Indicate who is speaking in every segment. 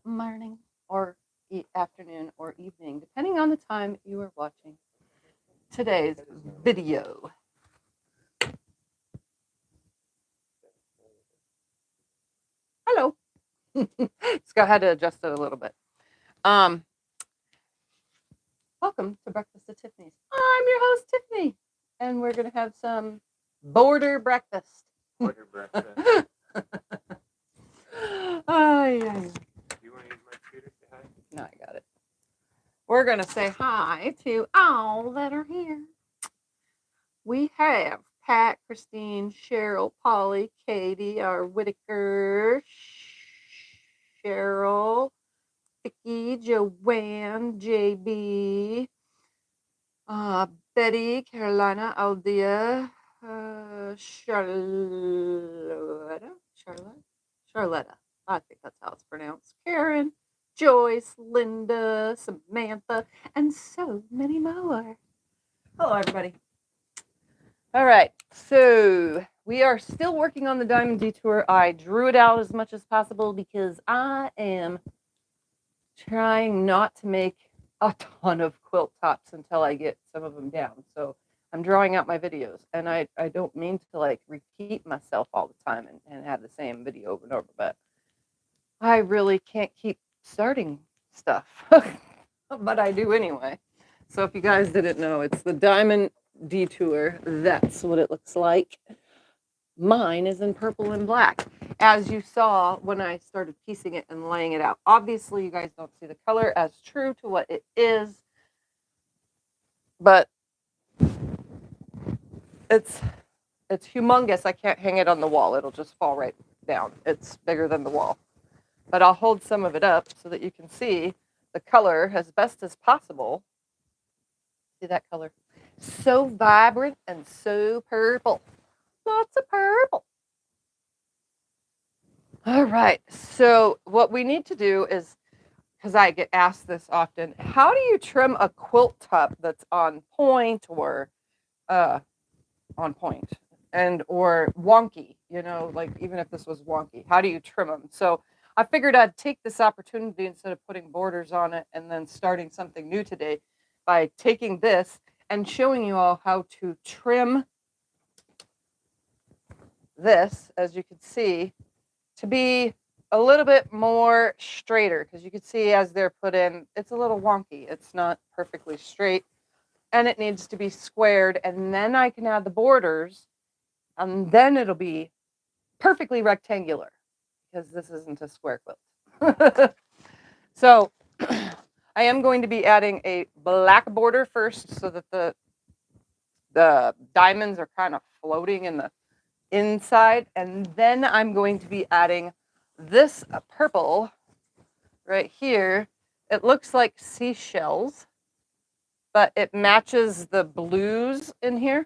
Speaker 1: morning or afternoon or evening, depending on the time you are watching today's video. Hello. Let's go ahead and adjust it a little bit. Welcome to Breakfast at Tiffany's. I'm your host, Tiffany, and we're going to have some border breakfast.
Speaker 2: Border breakfast.
Speaker 1: Ay.
Speaker 2: Do you want to use my computer to say hi?
Speaker 1: No, I got it. We're going to say hi to all that are here. We have Pat, Christine, Cheryl, Polly, Katie, our Whitaker, Cheryl, Vicky, Joanne, JB, Betty, Carolina, Aldea, Charlotta. I think that's how it's pronounced. Karen, Joyce, Linda, Samantha, and so many more. Hello, everybody. All right, so we are still working on the Diamond Detour. I drew it out as much as possible because I am trying not to make a ton of quilt tops until I get some of them down. So I'm drawing out my videos, and I don't mean to like repeat myself all the time and have the same video over and over, but I really can't keep starting stuff, but I do anyway. So if you guys didn't know, it's the Diamond Detour. That's what it looks like. Mine is in purple and black, as you saw when I started piecing it and laying it out. Obviously, you guys don't see the color as true to what it is, but it's humongous. I can't hang it on the wall. It'll just fall right down. It's bigger than the wall. But I'll hold some of it up so that you can see the color as best as possible. See that color? So vibrant and so purple. Lots of purple. All right. So what we need to do is, because I get asked this often, how do you trim a quilt top that's on point or on point and or wonky? You know, like even if this was wonky, how do you trim them? So I figured I'd take this opportunity instead of putting borders on it and then starting something new today by taking this and showing you all how to trim this, as you can see, to be a little bit more straighter, because you can see as they're put in, it's a little wonky. It's not perfectly straight, and it needs to be squared, and then I can add the borders, and then it'll be perfectly rectangular, because this isn't a square quilt. So I am going to be adding a black border first so that the diamonds are kind of floating in the inside, and then I'm going to be adding this purple right here. It looks like seashells, but it matches the blues in here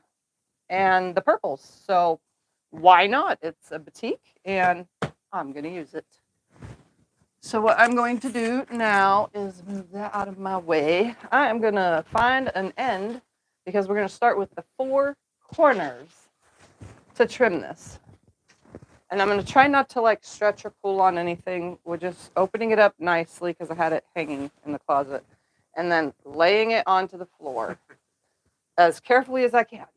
Speaker 1: and the purples. So why not? It's a batik, and I'm going to use it. So what I'm going to do now is move that out of my way. I am going to find an end, because we're going to start with the 4 corners to trim this. And I'm going to try not to like stretch or pull on anything. We're just opening it up nicely because I had it hanging in the closet, and then laying it onto the floor as carefully as I can.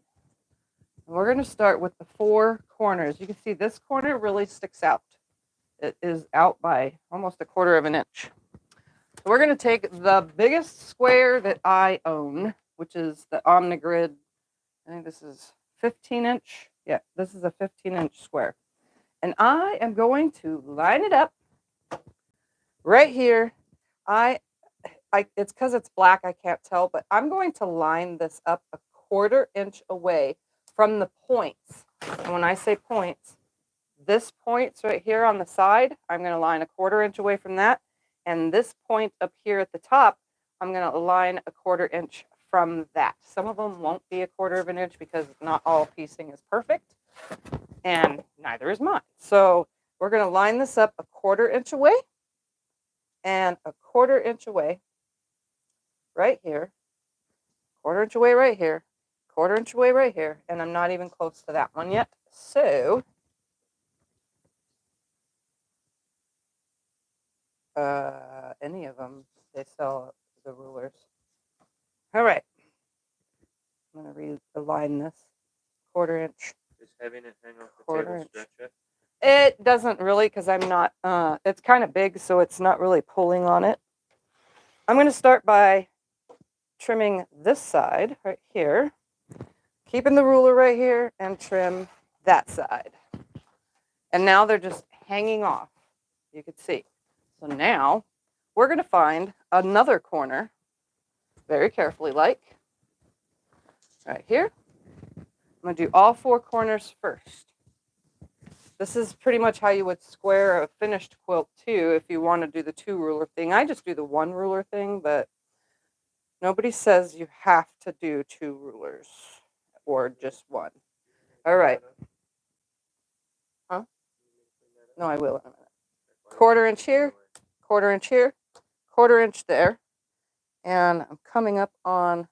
Speaker 1: And we're going to start with the 4 corners. You can see this corner really sticks out. It is out by almost 1/4 of an inch. So we're going to take the biggest square that I own, which is the Omnigrid. I think this is 15-inch. Yeah, this is a 15-inch square. And I am going to line it up right here. It's because it's black, I can't tell, but I'm going to line this up 1/4 inch away from the points. And when I say points, this point's right here on the side. I'm going to line 1/4 inch away from that. And this point up here at the top, I'm going to line 1/4 inch from that. Some of them won't be 1/4 of an inch because not all piecing is perfect, and neither is mine. So we're going to line this up 1/4 inch away and 1/4 inch away right here, 1/4 inch away right here, 1/4 inch away right here, and I'm not even close to that one yet. So Any of them, they sell the rulers. All right. I'm going to realign this 1/4 inch.
Speaker 2: Just having it hang off the
Speaker 1: 1/4
Speaker 2: table
Speaker 1: inch.
Speaker 2: stretch it.
Speaker 1: It doesn't really, because I'm not, it's kind of big, so it's not really pulling on it. I'm going to start by trimming this side right here, keeping the ruler right here, and trim that side. And now they're just hanging off, you can see. So now we're going to find another corner, very carefully like, right here. I'm going to do all 4 corners first. This is pretty much how you would square a finished quilt too if you want to do the 2 ruler thing. I just do the 1 ruler thing, but nobody says you have to do 2 rulers or just 1. All right. Huh? No, I will in a minute. 1/4 inch here, 1/4 inch here, 1/4 inch there. And I'm coming up on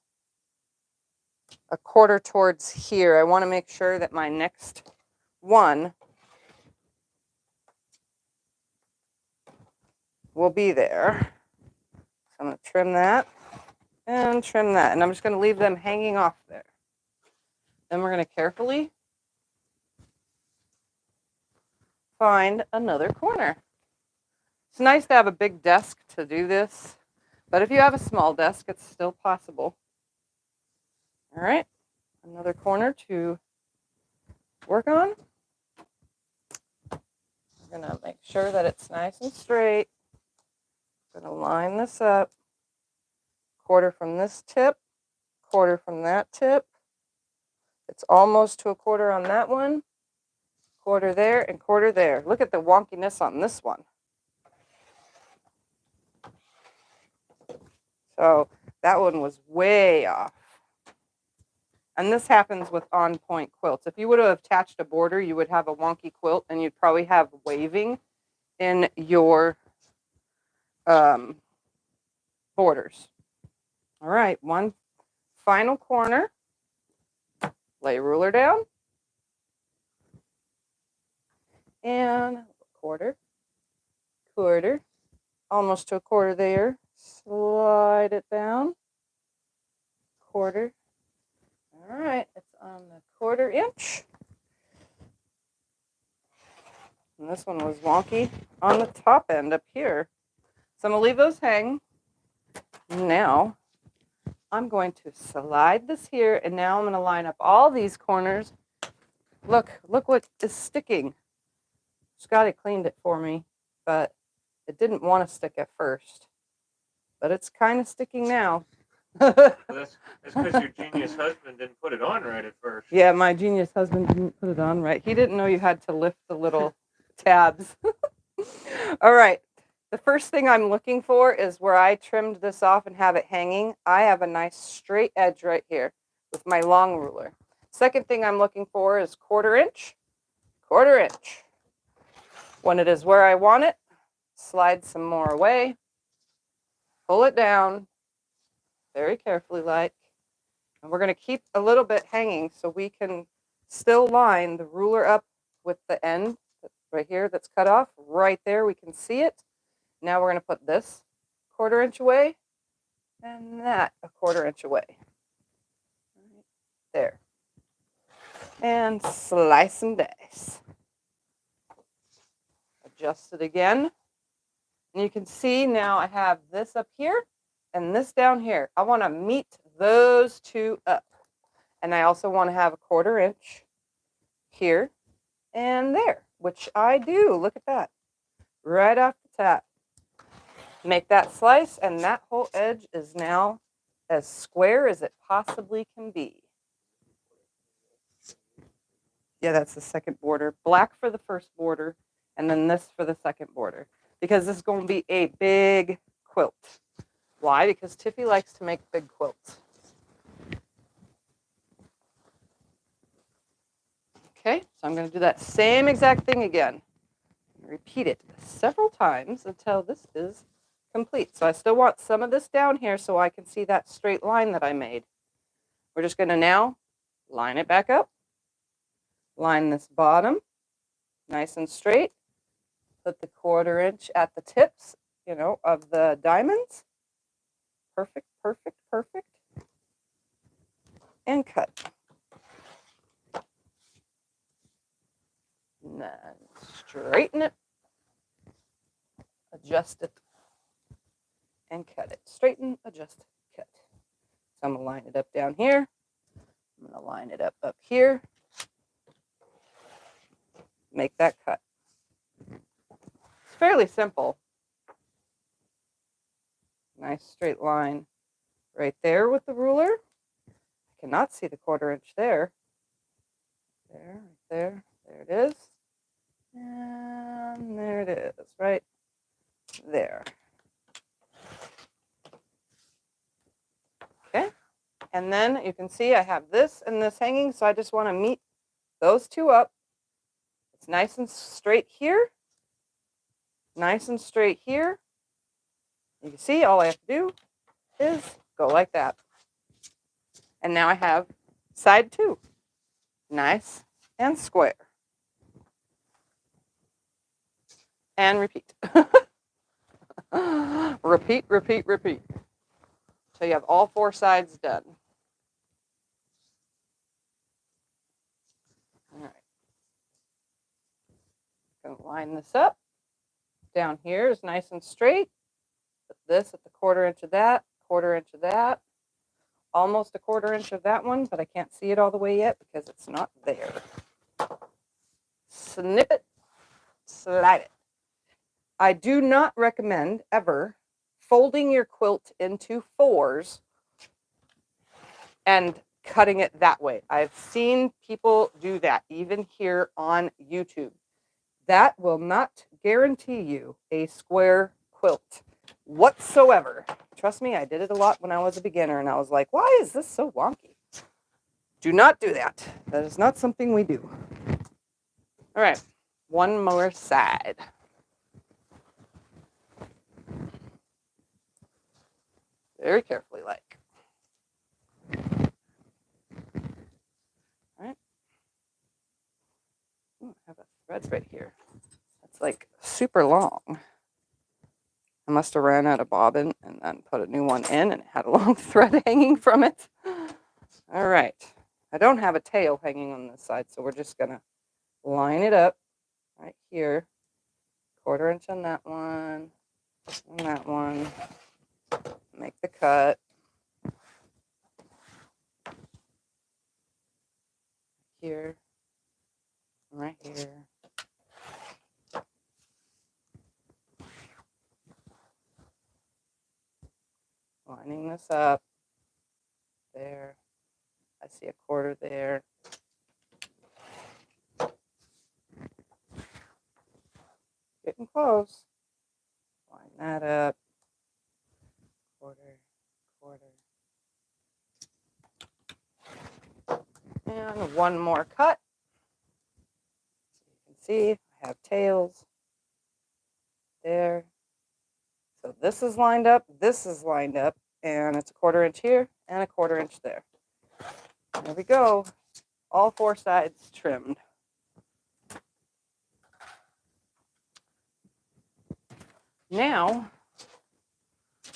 Speaker 1: a 1/4 towards here. I want to make sure that my next one will be there. So I'm going to trim that and trim that. And I'm just going to leave them hanging off there. Then we're going to carefully find another corner. It's nice to have a big desk to do this, but if you have a small desk, it's still possible. All right, another corner to work on. We're going to make sure that it's nice and straight. I'm going to line this up. 1/4 from this tip, 1/4 from that tip. It's almost to a 1/4 on that one. 1/4 there and 1/4 there. Look at the wonkiness on this one. So that one was way off. And this happens with on-point quilts. If you would have attached a border, you would have a wonky quilt, and you'd probably have waving in your borders. All right, one final corner. Lay ruler down. And 1/4, 1/4, almost to a 1/4 there. Slide it down. 1/4. All right, it's on the 1/4 inch. And this one was wonky on the top end up here. So I'm going to leave those hang. Now I'm going to slide this here, and now I'm going to line up all these corners. Look what is sticking. Scotty cleaned it for me, but it didn't want to stick at first. But it's kind of sticking now.
Speaker 2: That's because your genius husband didn't put it on right at first.
Speaker 1: Yeah, my genius husband didn't put it on right. He didn't know you had to lift the little tabs. All right. The first thing I'm looking for is where I trimmed this off and have it hanging. I have a nice straight edge right here with my long ruler. Second thing I'm looking for is 1/4 inch, 1/4 inch. When it is where I want it, slide some more away, pull it down very carefully like, and we're going to keep a little bit hanging so we can still line the ruler up with the end right here that's cut off. Right there, we can see it. Now we're going to put this 1/4 inch away and that a 1/4 inch away. Right there. And slice and dice. Adjust it again. And you can see now I have this up here and this down here. I want to meet those two up. And I also want to have a 1/4 inch here and there, which I do. Look at that. Right off the top. Make that slice, and that whole edge is now as square as it possibly can be. Yeah, that's the second border. Black for the first border, and then this for the second border. Because this is going to be a big quilt. Why? Because Tiffy likes to make big quilts. Okay, so I'm going to do that same exact thing again. Repeat it several times until this is complete. So I still want some of this down here so I can see that straight line that I made. We're just going to now line it back up. Line this bottom nice and straight. Put the 1/4 inch at the tips you know, of the diamonds. Perfect, perfect, perfect. And cut. And then straighten it, adjust it, and cut it. Straighten, adjust, cut. So I'm going to line it up down here. I'm going to line it up here. Make that cut. It's fairly simple. Nice straight line right there with the ruler. I cannot see the 1/4 inch there. There, right there. There it is. And there it is, right there. Okay. And then you can see I have this and this hanging, so I just want to meet those two up. It's nice and straight here. Nice and straight here. You can see all I have to do is go like that. And now I have side 2. Nice and square. And repeat. Repeat, repeat, repeat. So you have all 4 sides done. All right. Going to line this up. Down here is nice and straight. Put this at the 1/4 inch of that, 1/4 inch of that. Almost a 1/4 inch of that one, but I can't see it all the way yet because it's not there. Snip it, slide it. I do not recommend ever folding your quilt into 4s and cutting it that way. I've seen people do that, even here on YouTube. That will not guarantee you a square quilt whatsoever. Trust me, I did it a lot when I was a beginner, and I was like, why is this so wonky? Do not do that. That is not something we do. All right, one more side. Very carefully, like. All right. Ooh, I have a thread right here. It's like super long. I must have ran out of bobbin and then put a new one in, and it had a long thread hanging from it. All right. I don't have a tail hanging on this side, so we're just going to line it up right here. 1/4 inch on that one, and that one. Make the cut. Here, right here. Lining this up. There. I see a 1/4 there. Getting close. Line that up. 1/4, 1/4. And one more cut. So you can see I have tails there. So this is lined up, this is lined up, and it's a 1/4 inch here and a 1/4 inch there. There we go. All 4 sides trimmed. Now,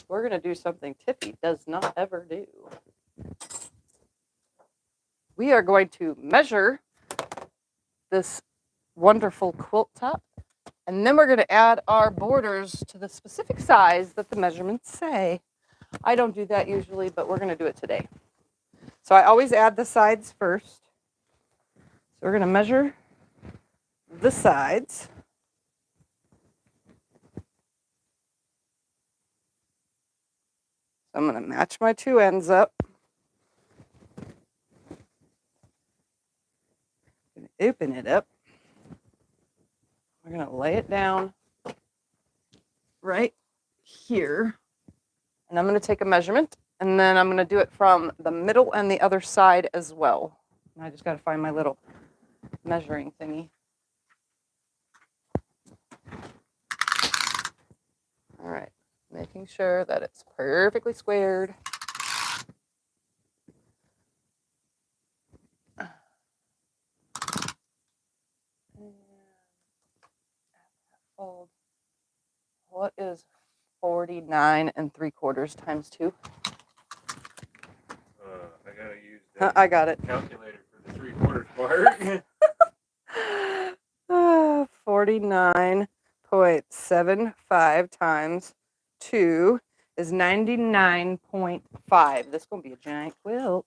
Speaker 1: we're going to do something Tiffy does not ever do. We are going to measure this wonderful quilt top, and then we're going to add our borders to the specific size that the measurements say. I don't do that usually, but we're going to do it today. So I always add the sides first. So we're going to measure the sides. So I'm going to match my 2 ends up. I'm going to open it up. We're going to lay it down right here. And I'm going to take a measurement, and then I'm going to do it from the middle and the other side as well. And I just got to find my little measuring thingy. All right, making sure that it's perfectly squared. And fold. What is 49 3/4 times 2.
Speaker 2: I gotta use the
Speaker 1: I got it.
Speaker 2: calculator for the 3/4 part.
Speaker 1: 49.75 times 2 is 99.5. This is going to be a giant quilt.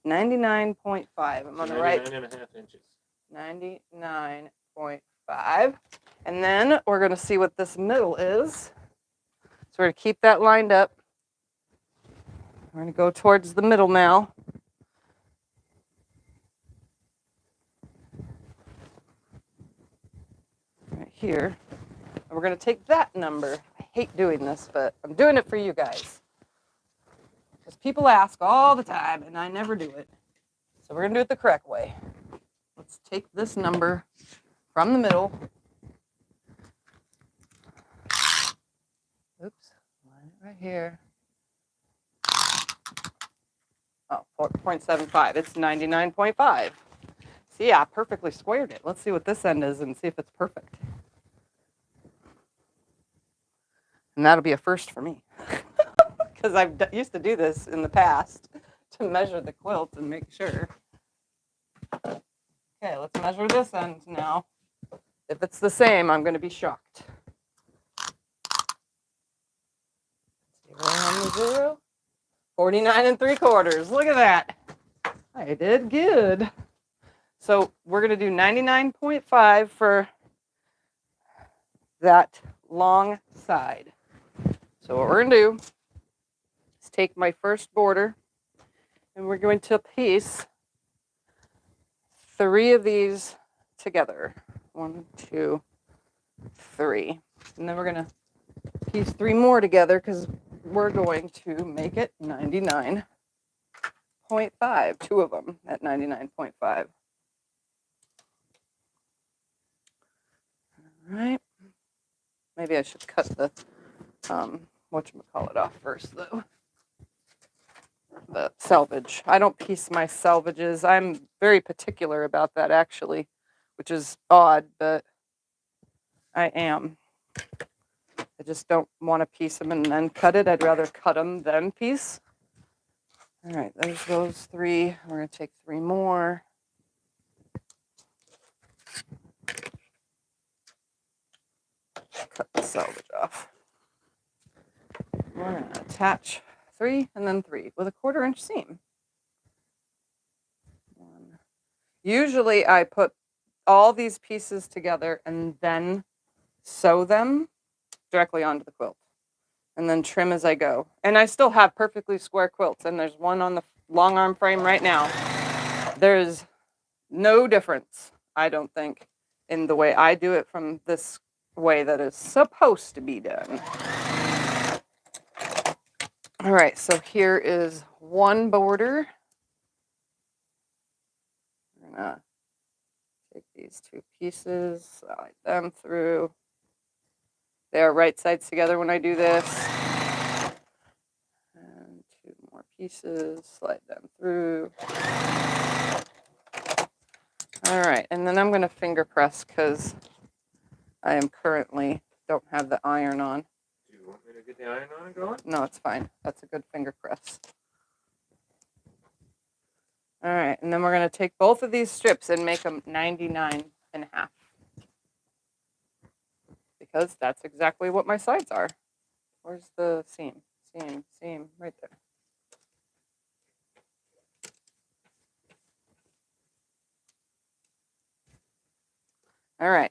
Speaker 1: 99.5. I'm on the right.
Speaker 2: 99.5 inches.
Speaker 1: 99.5. And then we're going to see what this middle is. So we're going to keep that lined up. We're going to go towards the middle now. Right here. And we're going to take that number. I hate doing this, but I'm doing it for you guys. Because people ask all the time, and I never do it. So we're going to do it the correct way. Let's take this number from the middle. Oops, line it right here. Oh, 4.75. It's 99.5. See, I perfectly squared it. Let's see what this end is and see if it's perfect. And that'll be a first for me. Because I've used to do this in the past to measure the quilt and make sure. Okay, let's measure this end now. If it's the same, I'm going to be shocked. 0 on the 0. 49 3/4. Look at that. I did good. So we're going to do 99.5 for that long side. So what we're going to do is take my first border and we're going to piece 3 of these together. 1, 2, 3. And then we're going to piece 3 more together because we're going to make it 99.5. 2 of them at 99.5. All right. Maybe I should cut the whatchamacallit off first, though. The selvage. I don't piece my selvages. I'm very particular about that, actually, which is odd, but I am. I just don't want to piece them and then cut it. I'd rather cut them than piece. All right, there's those 3. We're going to take 3 more. Cut the selvage off. We're going to attach 3 and then 3 with a 1/4 inch seam. Usually I put all these pieces together and then sew them directly onto the quilt and then trim as I go. And I still have perfectly square quilts, and there's one on the long arm frame right now. There's no difference, I don't think, in the way I do it from this way that is supposed to be done. All right, so here is one border. I'm gonna take these 2 pieces, slide them through. They are right sides together when I do this. And 2 more pieces, slide them through. All right, and then I'm going to finger press because I am currently don't have the iron on.
Speaker 2: Do you want me to get the iron on and going?
Speaker 1: No, it's fine. That's a good finger press. All right, and then we're going to take both of these strips and make them 99.5. Because that's exactly what my sides are. Where's the seam? Seam, right there. All right.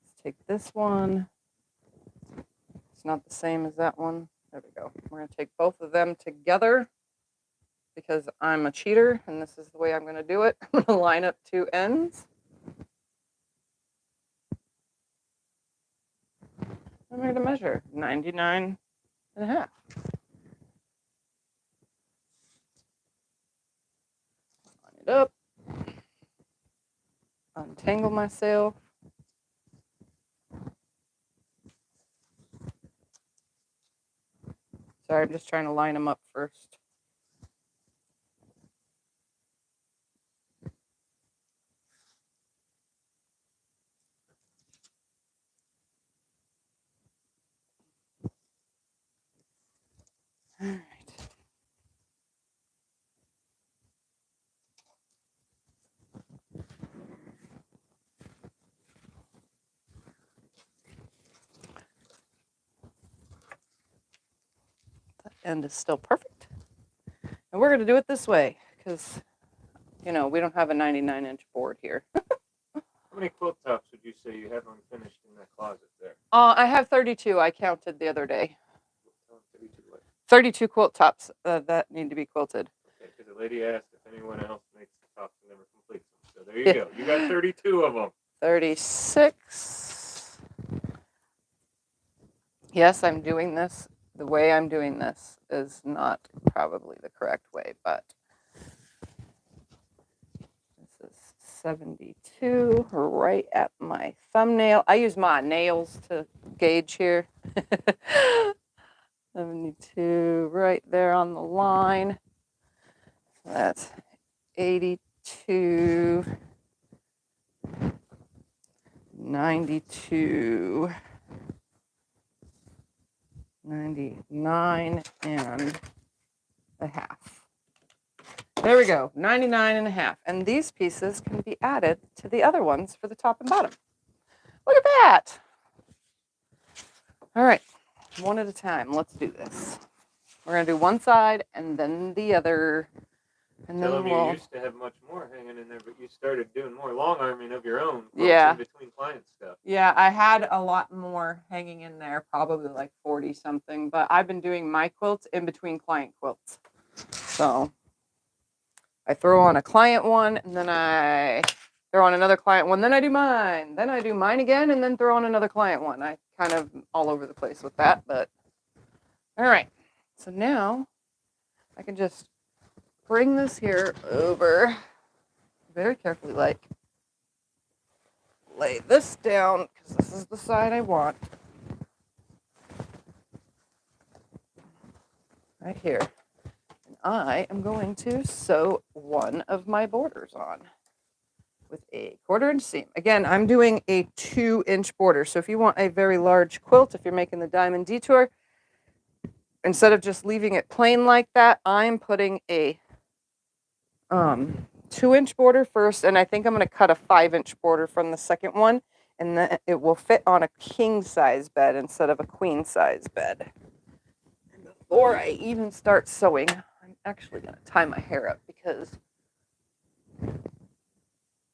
Speaker 1: Let's take this one. It's not the same as that one. There we go. We're going to take both of them together because I'm a cheater and this is the way I'm going to do it. I'm going to line up 2 ends. I'm going to measure 99.5. Line it up. Untangle myself. Sorry, I'm just trying to line them up first. All right. That end is still perfect. And we're going to do it this way because, you know, we don't have a 99-inch board here.
Speaker 2: How many quilt tops would you say you have unfinished in that closet there?
Speaker 1: I have 32. I counted the other day.
Speaker 2: 32 what?
Speaker 1: 32 quilt tops that need to be quilted.
Speaker 2: Okay, because the lady asked if anyone else makes the tops and never completes them. So there you go. You got 32 of them.
Speaker 1: 36. Yes, I'm doing this. The way I'm doing this is not probably the correct way, but this is 72, right at my thumbnail. I use my nails to gauge here. 72, right there on the line. So that's 82, 92, 99 and a half. There we go, 99 and a half. And these pieces can be added to the other ones for the top and bottom. Look at that. All right, one at a time. Let's do this. We're going to do one side and then the other. And
Speaker 2: Tell
Speaker 1: then
Speaker 2: them you used to have much more hanging in there, but you started doing more long arming of your own.
Speaker 1: Yeah.
Speaker 2: In between client stuff.
Speaker 1: Yeah, I had a lot more hanging in there, probably like 40 something, but I've been doing my quilts in between client quilts. So I throw on a client one and then I throw on another client one, then I do mine, then I do mine again and then throw on another client one. I kind of all over the place with that, but all right. So now I can just bring this here over very carefully, like lay this down because this is the side I want. Right here. And I am going to sew one of my borders on with a 1/4 inch seam. Again, I'm doing a 2-inch border. So if you want a very large quilt, if you're making the diamond detour, instead of just leaving it plain like that, I'm putting a 2-inch border first, and I think I'm going to cut a 5-inch border from the second one, and then it will fit on a king size bed instead of a queen size bed. And before I even start sewing, I'm actually going to tie my hair up because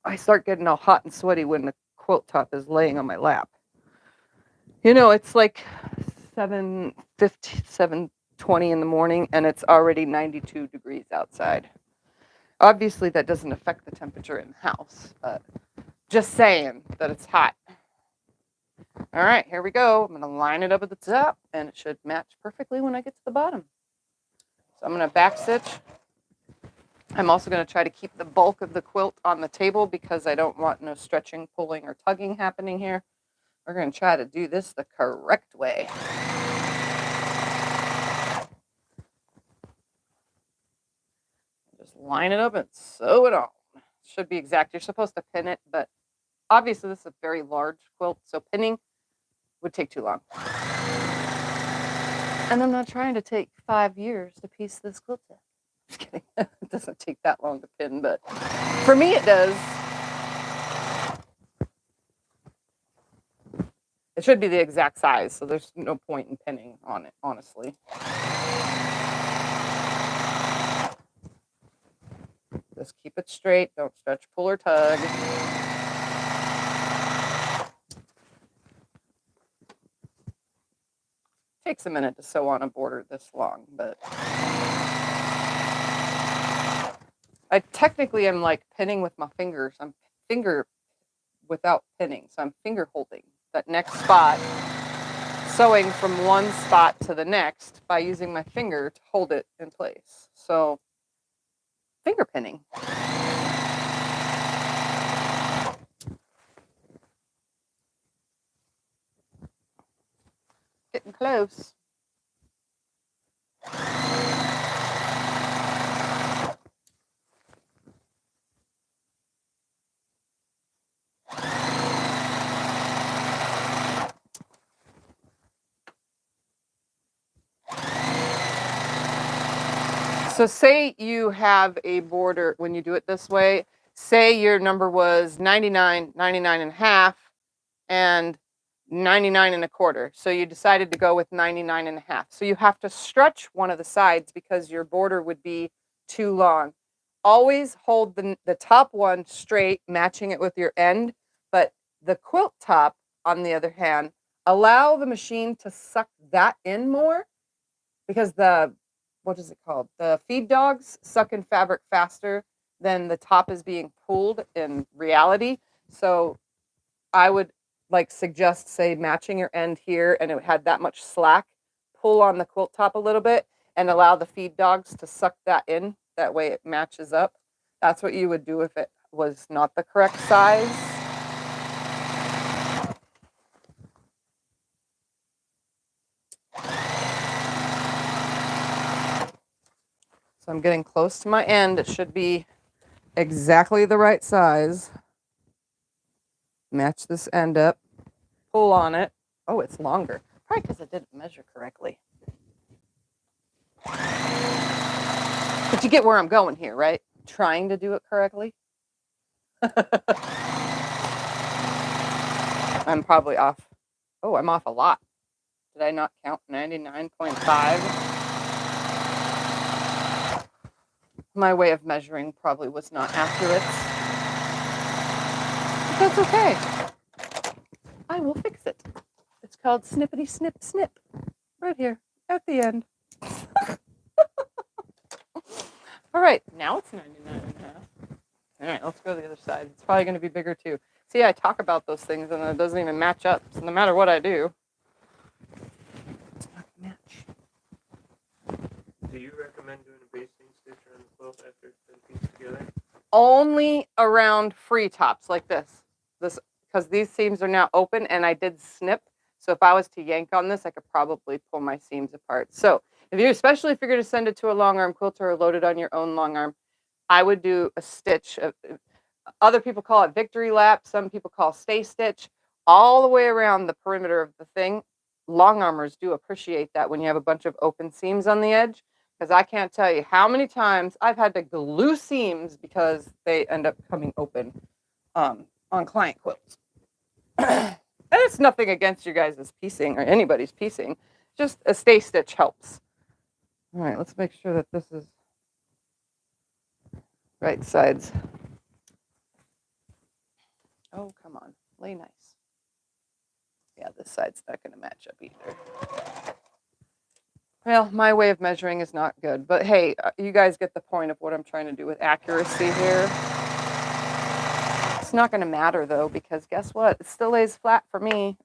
Speaker 1: I start getting all hot and sweaty when the quilt top is laying on my lap. You know, it's like 7:50, 7:20 in the morning, and it's already 92 degrees outside. Obviously, that doesn't affect the temperature in the house, but just saying that it's hot. All right, here we go. I'm going to line it up at the top, and it should match perfectly when I get to the bottom. So I'm going to back stitch. I'm also going to try to keep the bulk of the quilt on the table because I don't want no stretching, pulling, or tugging happening here. We're going to try to do this the correct way. Just line it up and sew it on. Should be exact. You're supposed to pin it, but obviously this is a very large quilt, so pinning would take too long. And I'm not trying to take 5 years to piece this quilt set. Just kidding. It doesn't take that long to pin, but for me it does. It should be the exact size, so there's no point in pinning on it, honestly. Just keep it straight. Don't stretch, pull, or tug. Takes a minute to sew on a border this long, but I technically am like pinning with my fingers. I'm finger without pinning, so I'm finger holding that next spot, sewing from one spot to the next by using my finger to hold it in place. So finger pinning. Getting close. So say you have a border when you do it this way. Say your number was 99, 99 and a half, and 99 and a quarter. So you decided to go with 99 and a half. So you have to stretch one of the sides because your border would be too long. Always hold the top one straight, matching it with your end. But the quilt top, on the other hand, allow the machine to suck that in more because what is it called? The feed dogs suck in fabric faster than the top is being pulled in reality. So I would suggest, say, matching your end here and it had that much slack, pull on the quilt top a little bit and allow the feed dogs to suck that in. That way it matches up. That's what you would do if it was not the correct size. So I'm getting close to my end. It should be exactly the right size. Match this end up, pull on it. Oh, it's longer. Probably because I didn't measure correctly. But you get where I'm going here, right? Trying to do it correctly. I'm probably off. Oh, I'm off a lot. Did I not count 99.5? My way of measuring probably was not accurate. But that's okay. I will fix it. It's called snippety snip snip. Right here at the end. All right, now it's 99 and a half. All right, let's go to the other side. It's probably going to be bigger too. See, I talk about those things and it doesn't even match up. So no matter what I do, it's not going to match.
Speaker 2: Do you recommend doing a basting stitch around the quilt after it's been pieced together?
Speaker 1: Only around free tops like this. Because these seams are now open and I did snip. So if I was to yank on this, I could probably pull my seams apart. So especially if you're going to send it to a long arm quilter or load it on your own long arm, I would do a stitch. Other people call it victory lap. Some people call stay stitch. All the way around the perimeter of the thing. Long armors do appreciate that when you have a bunch of open seams on the edge. Because I can't tell you how many times I've had to glue seams because they end up coming open on client quilts. And it's nothing against you guys' piecing or anybody's piecing. Just a stay stitch helps. All right, let's make sure that this is right sides. Oh, come on. Lay nice. Yeah, this side's not going to match up either. Well, my way of measuring is not good. But hey, you guys get the point of what I'm trying to do with accuracy here. It's not going to matter, though, because guess what? It still lays flat for me.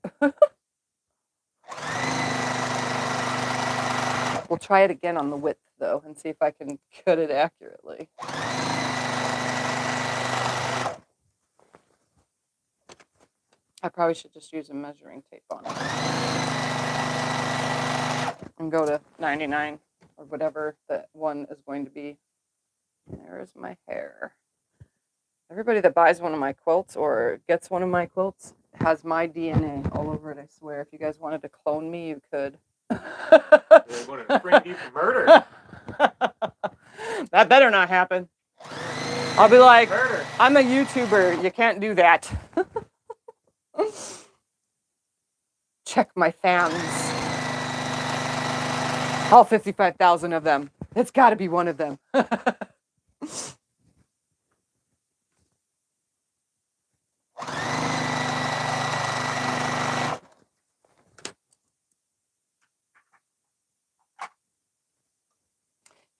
Speaker 1: We'll try it again on the width, though, and see if I can cut it accurately. I probably should just use a measuring tape on it. And go to 99 or whatever that one is going to be. There's my hair. Everybody that buys one of my quilts or gets one of my quilts has my DNA all over it, I swear. If you guys wanted to clone me, you could.
Speaker 2: They wanted to frame you for murder.
Speaker 1: That better not happen. I'll be like,
Speaker 2: murder.
Speaker 1: I'm a YouTuber. You can't do that. Check my fans. All 55,000 of them. It's got to be one of them.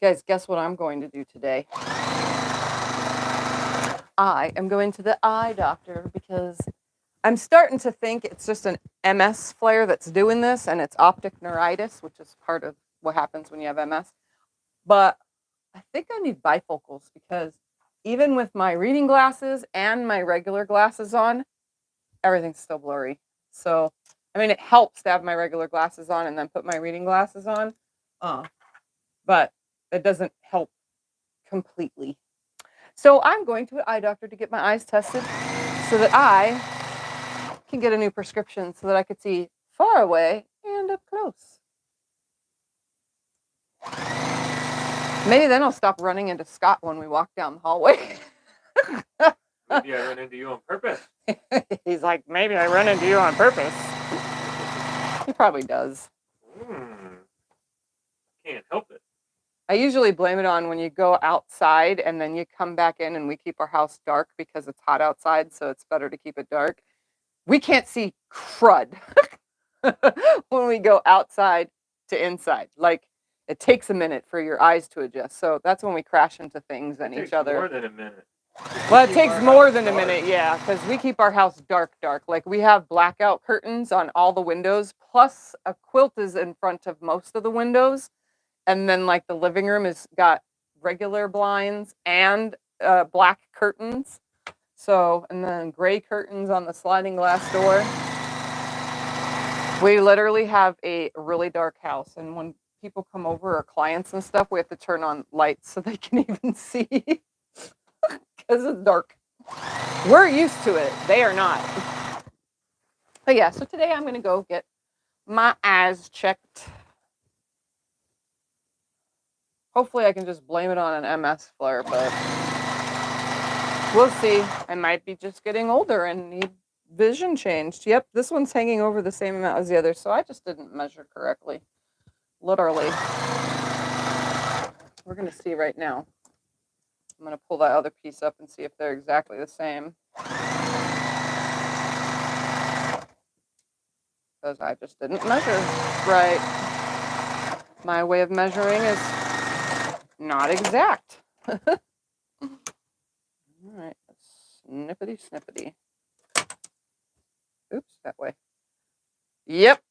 Speaker 1: Guys, guess what I'm going to do today? I am going to the eye doctor because I'm starting to think it's just an MS flare that's doing this, and it's optic neuritis, which is part of what happens when you have MS. But I think I need bifocals because even with my reading glasses and my regular glasses on, everything's still blurry. So, I mean, it helps to have my regular glasses on and then put my reading glasses on, but it doesn't help completely. So I'm going to an eye doctor to get my eyes tested so that I can get a new prescription so that I could see far away and up close. Maybe then I'll stop running into Scott when we walk down the hallway.
Speaker 2: Maybe I run into you on purpose.
Speaker 1: He's like, maybe I run into you on purpose. He probably does.
Speaker 2: Can't help it.
Speaker 1: I usually blame it on when you go outside and then you come back in and we keep our house dark because it's hot outside, so it's better to keep it dark. We can't see crud when we go outside to inside. Like, it takes a minute for your eyes to adjust. So that's when we crash into things and each other.
Speaker 2: More than a minute.
Speaker 1: Well, it takes more than a minute, yeah, because we keep our house dark. Like, we have blackout curtains on all the windows, plus a quilt is in front of most of the windows. And then, like, the living room has got regular blinds and black curtains. So, and then gray curtains on the sliding glass door. We literally have a really dark house. And when people come over, or clients and stuff, we have to turn on lights so they can even see. Because it's dark. We're used to it. They are not. But yeah, so today I'm going to go get my eyes checked. Hopefully I can just blame it on an MS flare, but we'll see. I might be just getting older and need vision changed. Yep, this one's hanging over the same amount as the other, so I just didn't measure correctly. Literally. We're going to see right now. I'm going to pull that other piece up and see if they're exactly the same. Because I just didn't measure right. My way of measuring is not exact. All right, snippety snippety. Oops, that way. Yep,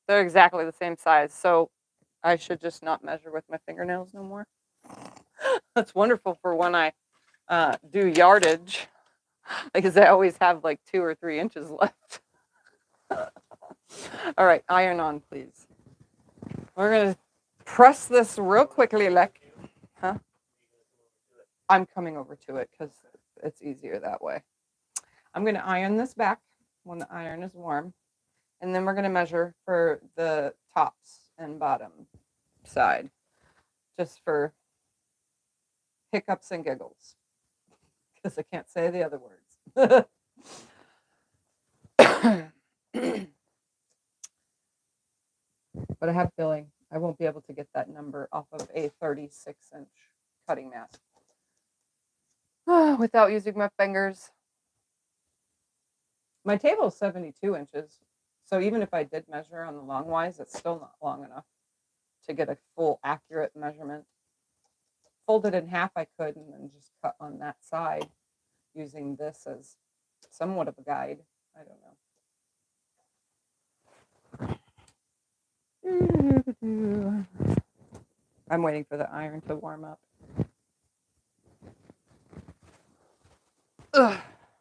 Speaker 1: they're exactly the same size. So I should just not measure with my fingernails no more. That's wonderful for when I do yardage, because I always have like 2 or 3 inches left. All right, iron on, please. We're gonna press this real quickly, like, huh? I'm coming over to it because it's easier that way. I'm gonna iron this back when the iron is warm, and then we're gonna measure for the tops and bottom side, just for hiccups and giggles, because I can't say the other words. But I have a feeling I won't be able to get that number off of a 36-inch cutting mat without using my fingers. My table is 72 inches, so even if I did measure on the long wise, it's still not long enough to get a full accurate measurement. Fold it in half I could, and then just cut on that side using this as somewhat of a guide. I don't know. I'm waiting for the iron to warm up.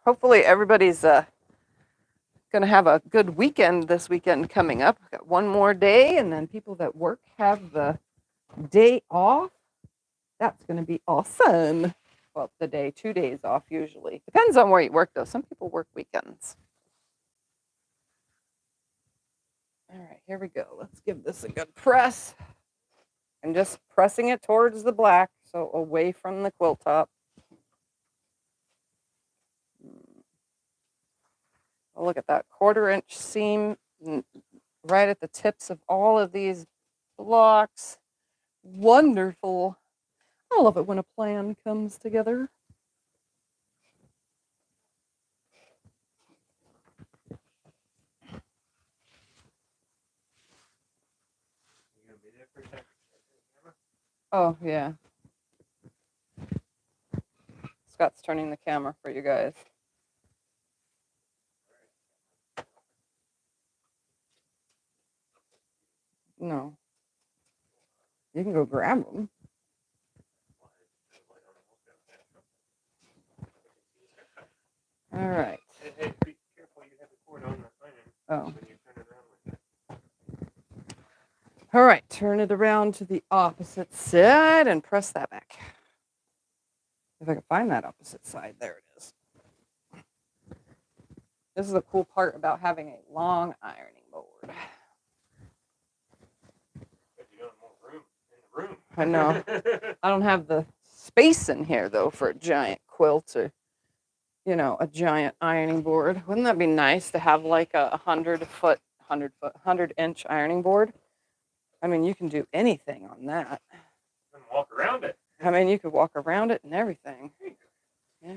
Speaker 1: Hopefully everybody's going to have a good weekend this weekend coming up. We've got one more day, and then people that work have the day off. That's going to be awesome. Well, the day, 2 days off usually. Depends on where you work, though. Some people work weekends. All right, here we go. Let's give this a good press. I'm just pressing it towards the black, so away from the quilt top. Oh, look at that 1/4 inch seam right at the tips of all of these blocks. Wonderful. I love it when a plan comes together. Oh, yeah. Scott's turning the camera for you guys. No. You can go grab them. All right.
Speaker 2: Hey, be careful, you have the cord on the iron.
Speaker 1: Oh.
Speaker 2: When you turn it around like that.
Speaker 1: All right, turn it around to the opposite side and press that back. If I can find that opposite side, there it is. This is the cool part about having a long ironing board.
Speaker 2: But you don't have more room in the room.
Speaker 1: I know. I don't have the space in here though for a giant quilt or, you know, a giant ironing board. Wouldn't that be nice to have like a 100-inch ironing board? I mean, you can do anything on that.
Speaker 2: And walk around it.
Speaker 1: I mean, you could walk around it and everything. Yeah.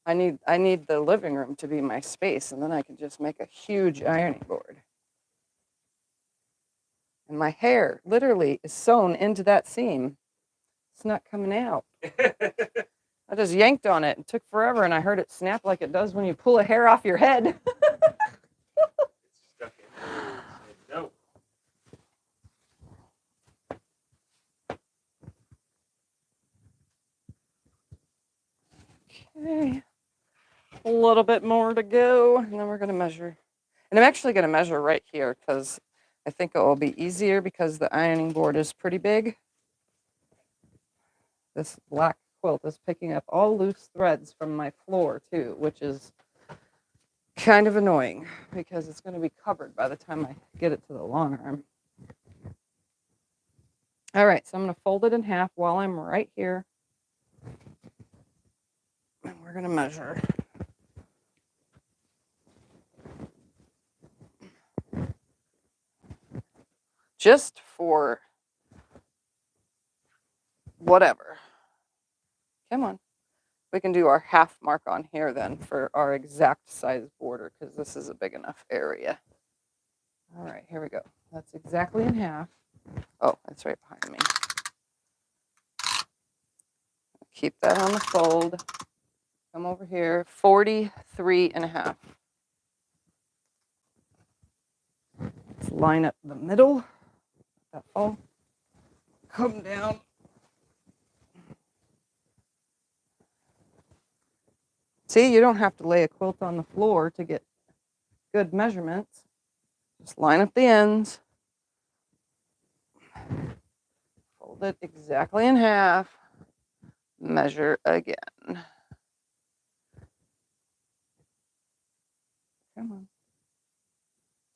Speaker 1: I need the living room to be my space, and then I can just make a huge ironing board. And my hair literally is sewn into that seam. It's not coming out. I just yanked on it and took forever, and I heard it snap like it does when you pull a hair off your head.
Speaker 2: It's stuck in there. No.
Speaker 1: Okay. A little bit more to go, and then we're going to measure. And I'm actually going to measure right here because I think it will be easier because the ironing board is pretty big. This black quilt is picking up all loose threads from my floor too, which is kind of annoying because it's going to be covered by the time I get it to the long arm. All right, so I'm going to fold it in half while I'm right here. And we're going to measure. Just for whatever. Come on. We can do our half mark on here then for our exact size border because this is a big enough area. All right, here we go. That's exactly in half. Oh, that's right behind me. Keep that on the fold. Come over here, 43.5. Let's line up the middle. That fall. Come down. See, you don't have to lay a quilt on the floor to get good measurements. Just line up the ends. Fold it exactly in half. Measure again. Come on.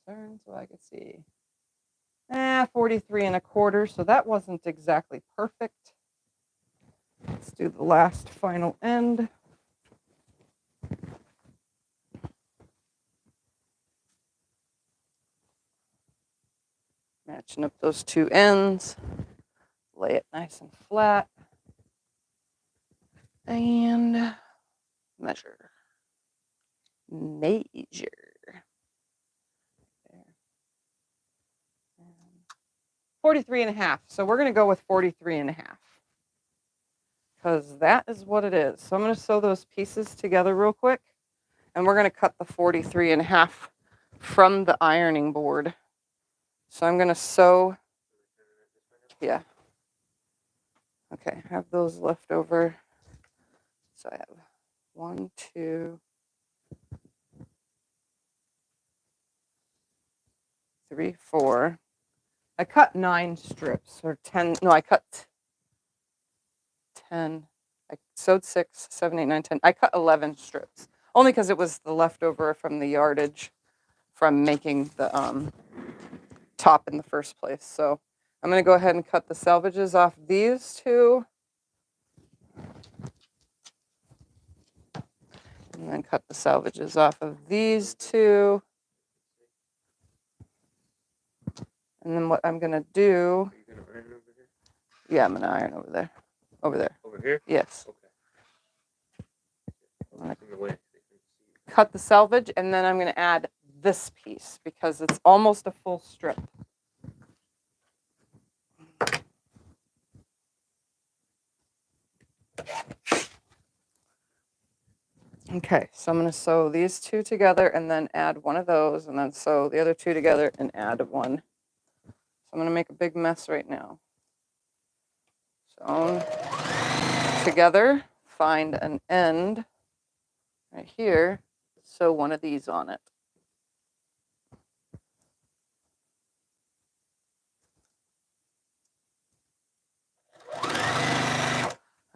Speaker 1: Turn so I can see. 43.25. So that wasn't exactly perfect. Let's do the last final end. Matching up those two ends. Lay it nice and flat. And measure. Measure. There. 43.5. So we're going to go with 43.5. Because that is what it is. So I'm going to sew those pieces together real quick. And we're going to cut the 43.5 from the ironing board. So I'm going to sew. Yeah. Okay, I have those left over. So I have 1, 2, 3, 4. I cut 9 strips or 10. No, I cut 10. I sewed 6, 7, 8, 9, 10. I cut 11 strips. Only because it was the leftover from the yardage from making the top in the first place. So I'm going to go ahead and cut the selvages off these two. And then cut the selvages off of these two. And then what I'm going to do.
Speaker 2: Are you going to iron over here?
Speaker 1: Yeah, I'm going to iron over there. Over there.
Speaker 2: Over here?
Speaker 1: Yes.
Speaker 2: Okay.
Speaker 1: Cut the selvage, and then I'm going to add this piece because it's almost a full strip. Okay, so I'm going to sew these two together and then add one of those, and then sew the other two together and add one. So I'm going to make a big mess right now. Sewn together, find an end right here, sew one of these on it.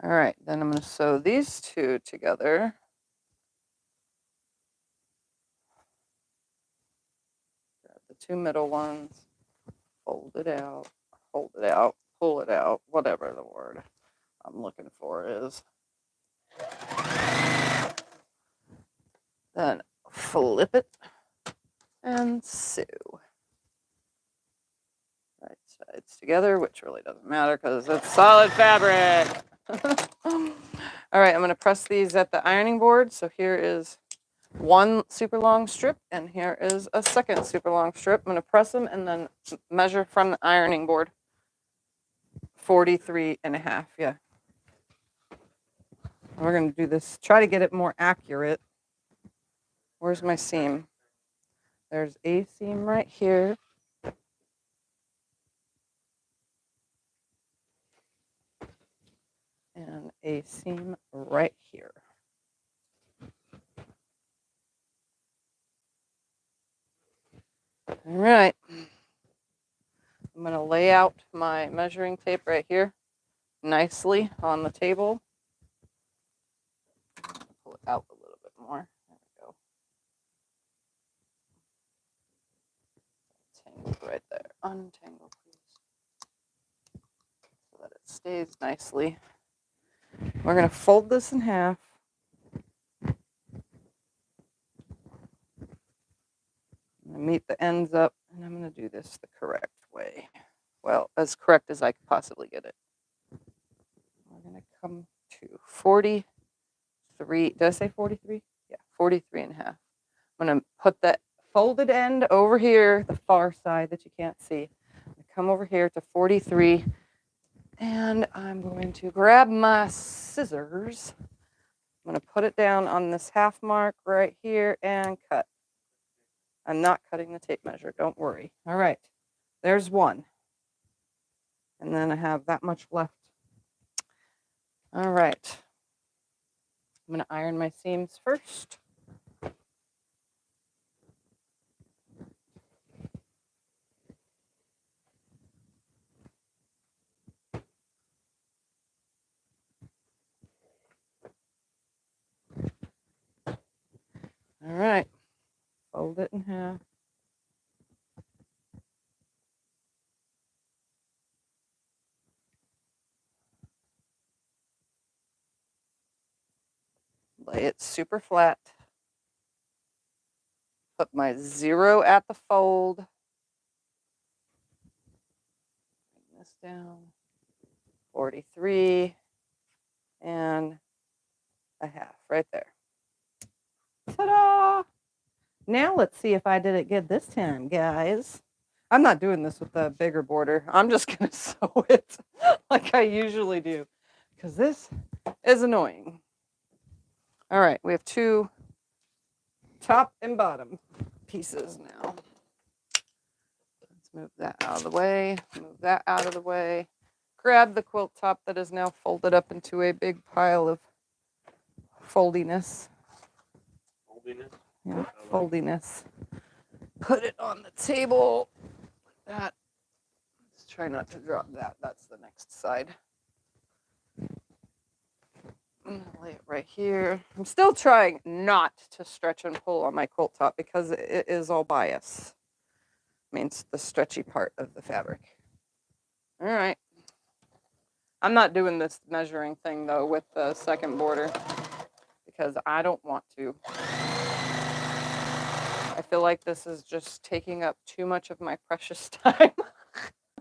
Speaker 1: All right, then I'm going to sew these two together. Grab the two middle ones, fold it out. hold it out, pull it out, whatever the word I'm looking for is. Then flip it and sew. Right sides together, which really doesn't matter because it's solid fabric. All right, I'm going to press these at the ironing board. So here is one super long strip, and here is a second super long strip. I'm going to press them and then measure from the ironing board. 43.5, yeah. We're going to do this, try to get it more accurate. Where's my seam? There's a seam right here. And a seam right here. All right. I'm going to lay out my measuring tape right here nicely on the table. Pull it out a little bit more. There we go. Tangle right there. Untangle, please. So that it stays nicely. We're going to fold this in half. I'm going to meet the ends up, and I'm going to do this the correct way. Well, as correct as I could possibly get it. We're going to come to 43. Did I say 43? Yeah, 43.5. I'm going to put that folded end over here, the far side that you can't see. I'm going to come over here to 43, and I'm going to grab my scissors. I'm going to put it down on this half mark right here and cut. I'm not cutting the tape measure, don't worry. All right, there's one. And then I have that much left. All right. I'm going to iron my seams first. All right, fold it in half. Lay it super flat. Put my 0 at the fold. Bring this down. 43 and a half right there. Ta-da! Now let's see if I did it good this time, guys. I'm not doing this with the bigger border. I'm just going to sew it like I usually do because this is annoying. All right, we have 2 top and bottom pieces now. Let's move that out of the way, move that out of the way. Grab the quilt top that is now folded up into a big pile of foldiness.
Speaker 2: Foldiness?
Speaker 1: Yeah, foldiness. Put it on the table like that. Let's try not to drop that. That's the next side. I'm gonna lay it right here. I'm still trying not to stretch and pull on my quilt top because it is all bias. Means the stretchy part of the fabric. All right. I'm not doing this measuring thing though with the second border because I don't want to. I feel like this is just taking up too much of my precious time.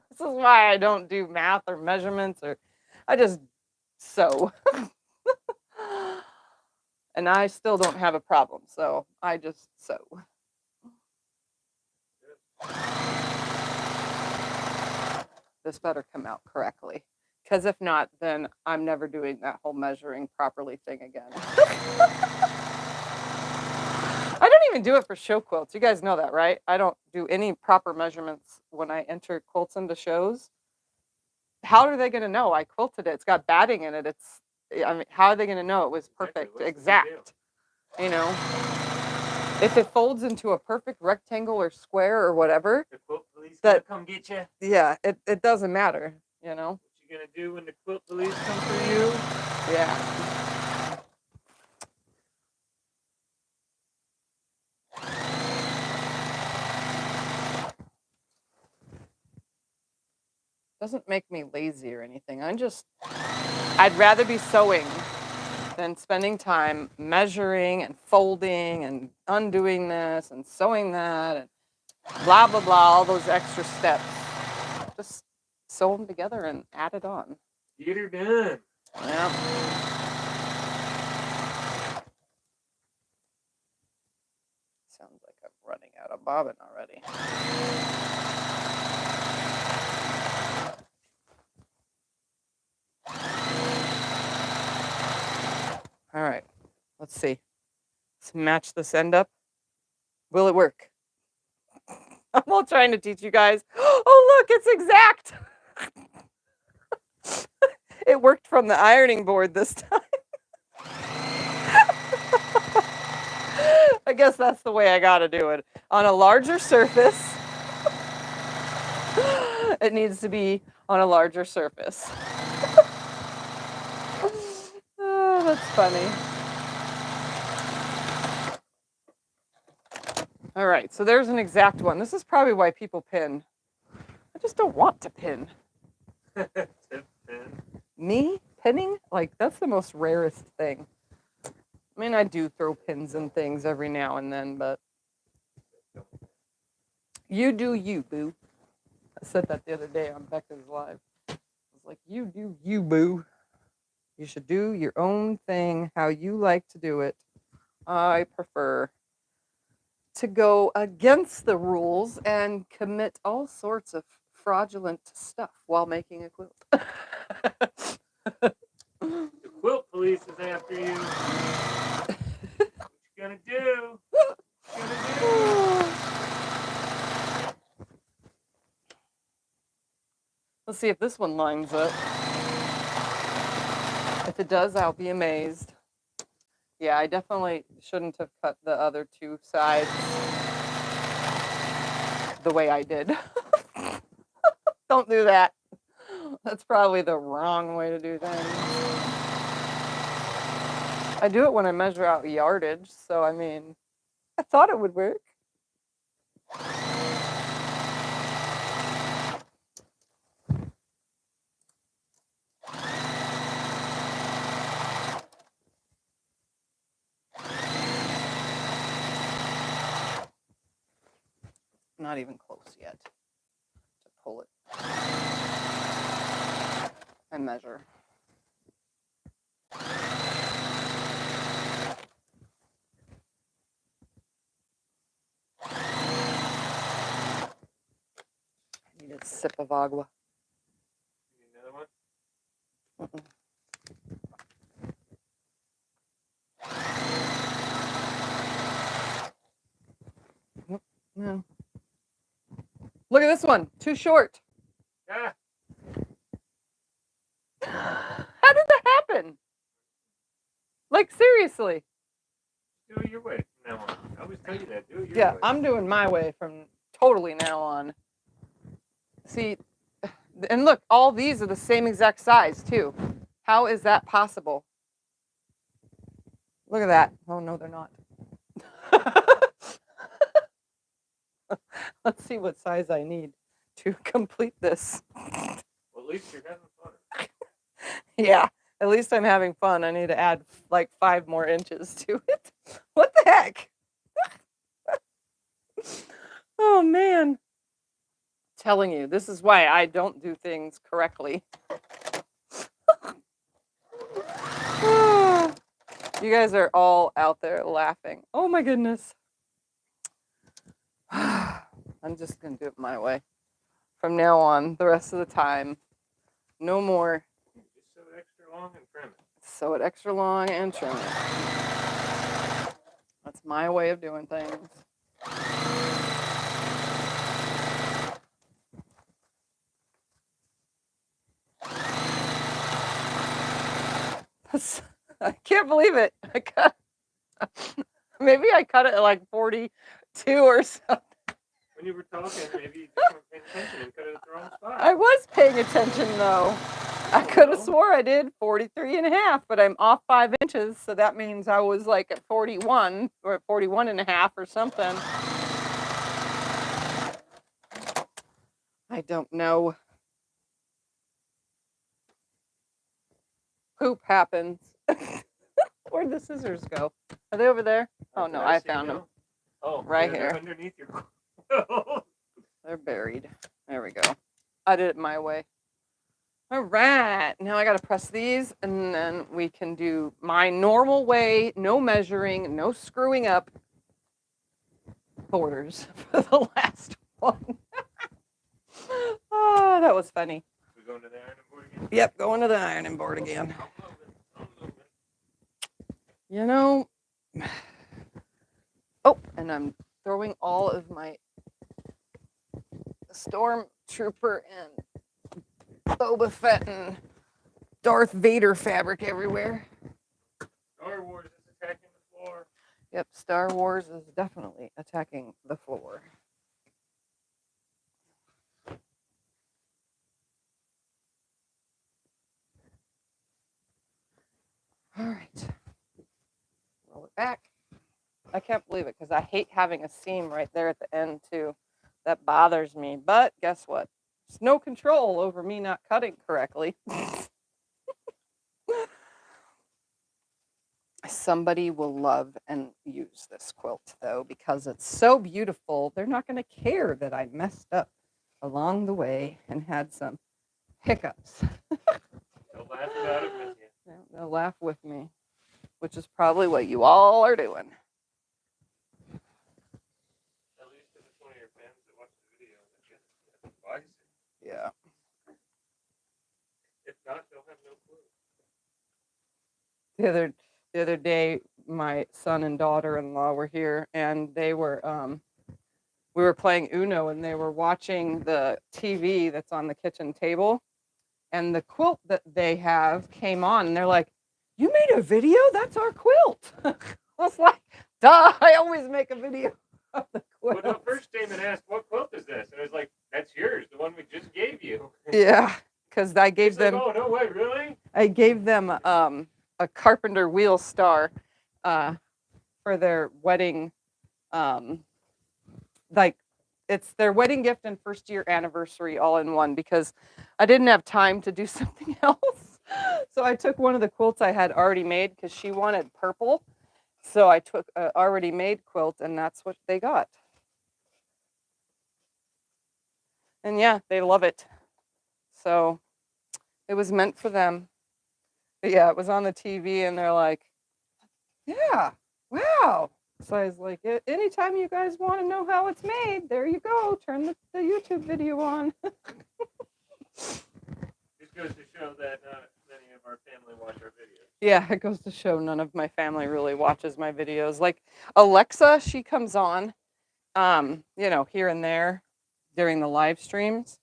Speaker 1: This is why I don't do math or measurements, or I just sew. And I still don't have a problem, so I just sew. This better come out correctly, because if not, then I'm never doing that whole measuring properly thing again. I don't even do it for show quilts. You guys know that, right? I don't do any proper measurements when I enter quilts into shows. How are they going to know I quilted it? It's got batting in it. I mean, how are they going to know it was perfect, exact? You know, if it folds into a perfect rectangle or square or whatever,
Speaker 2: the quilt police
Speaker 1: that
Speaker 2: come get you.
Speaker 1: Yeah, it doesn't matter. You know.
Speaker 2: What you gonna do when the quilt police come for you?
Speaker 1: Yeah. Doesn't make me lazy or anything. I'd rather be sewing than spending time measuring and folding and undoing this and sewing that and blah, blah, blah, all those extra steps. Just sew them together and add it on.
Speaker 2: Get her done.
Speaker 1: Yeah. Sounds like I'm running out of bobbin already. All right, let's see. Let's match this end up. Will it work? I'm all trying to teach you guys. Oh, look, it's exact. It worked from the ironing board this time. I guess that's the way I gotta do it. On a larger surface. It needs to be on a larger surface. Oh, that's funny. All right, so there's an exact one. This is probably why people pin. I just don't want to pin. Me pinning? Like, that's the most rarest thing. I mean, I do throw pins and things every now and then, but you do you, boo. I said that the other day on Becca's Live. I was like, you do you, boo. You should do your own thing, how you like to do it. I prefer to go against the rules and commit all sorts of fraudulent stuff while making a quilt.
Speaker 2: The quilt police is after you. What you gonna do? What you gonna do?
Speaker 1: Let's see if this one lines up. If it does, I'll be amazed. Yeah, I definitely shouldn't have cut the other two sides the way I did. Don't do that. That's probably the wrong way to do things. I do it when I measure out yardage, so I mean, I thought it would work. Not even close yet to pull it and measure. I need a sip of agua.
Speaker 2: You need another one?
Speaker 1: Mm-mm. Nope, no. Look at this one, too short.
Speaker 2: Ah.
Speaker 1: How did that happen? Like, seriously.
Speaker 2: Do it your way from now on. I always tell you that. Do it your
Speaker 1: Yeah,
Speaker 2: way.
Speaker 1: I'm doing my way from totally now on. See, and look, all these are the same exact size, too. How is that possible? Look at that. Oh, no, they're not. Let's see what size I need to complete this.
Speaker 2: Well, at least you're having fun.
Speaker 1: Yeah, at least I'm having fun. I need to add like 5 more inches to it. What the heck? Oh, man. Telling you, this is why I don't do things correctly. You guys are all out there laughing. Oh, my goodness. I'm just going to do it my way. From now on, the rest of the time, no more.
Speaker 2: Just sew it extra long and trim it.
Speaker 1: Sew it extra long and trim it. That's my way of doing things. I can't believe it. Maybe I cut it at like 42 or something.
Speaker 2: When you were talking, maybe you just weren't paying attention and cut it at the wrong spot.
Speaker 1: I was paying attention though. I could have swore I did 43 and a half, but I'm off 5 inches, so that means I was like at 41 or at 41 and a half or something. I don't know. poop happens. Where'd the scissors go? Are they over there? Oh no, I found them.
Speaker 2: Oh,
Speaker 1: right
Speaker 2: yeah,
Speaker 1: here.
Speaker 2: they're underneath your quilt.
Speaker 1: They're buried. There we go. I did it my way. All right. Now I got to press these, and then we can do my normal way. No measuring, no screwing up borders for the last one. Oh, that was funny.
Speaker 2: We going to the ironing board again?
Speaker 1: Yep, going to the ironing board again.
Speaker 2: I'm moving.
Speaker 1: You know, oh, and I'm throwing all of my Stormtrooper and Boba Fett and Darth Vader fabric everywhere.
Speaker 2: Star Wars is attacking the floor.
Speaker 1: Yep, Star Wars is definitely attacking the floor. All right. Roll it back. I can't believe it because I hate having a seam right there at the end too. That bothers me. But guess what? There's no control over me not cutting correctly. Somebody will love and use this quilt though because it's so beautiful. They're not going to care that I messed up along the way and had some hiccups.
Speaker 2: They'll laugh about it with you.
Speaker 1: Yeah, they'll laugh with me, which is probably what you all are doing.
Speaker 2: At least if it's one of your fans that watch the video that gets advice.
Speaker 1: Yeah.
Speaker 2: If not, they'll have no clue.
Speaker 1: The other day, my son and daughter-in-law were here, and they were we were playing Uno, and they were watching the TV that's on the kitchen table, and the quilt that they have came on, and they're like, "You made a video? That's our quilt." I was like, "Duh! I always make a video of the quilt."
Speaker 2: Well, the first statement asked, "What quilt is this?" And I was like, "That's yours, the one we just gave you."
Speaker 1: Yeah, because I gave
Speaker 2: He's
Speaker 1: them.
Speaker 2: like, "Oh no way, really?"
Speaker 1: I gave them a carpenter wheel star for their wedding. Like it's their wedding gift and first year anniversary all in one because I didn't have time to do something else. So I took one of the quilts I had already made because she wanted purple. So I took an already made quilt and that's what they got. And yeah, they love it. So it was meant for them. But yeah, it was on the TV and they're like, yeah, wow. So I was like, anytime you guys want to know how it's made, there you go. Turn the YouTube video on.
Speaker 2: Just goes to show that not many of our family watch our videos.
Speaker 1: Yeah, it goes to show none of my family really watches my videos. Like Alexa, she comes on, here and there during the live streams.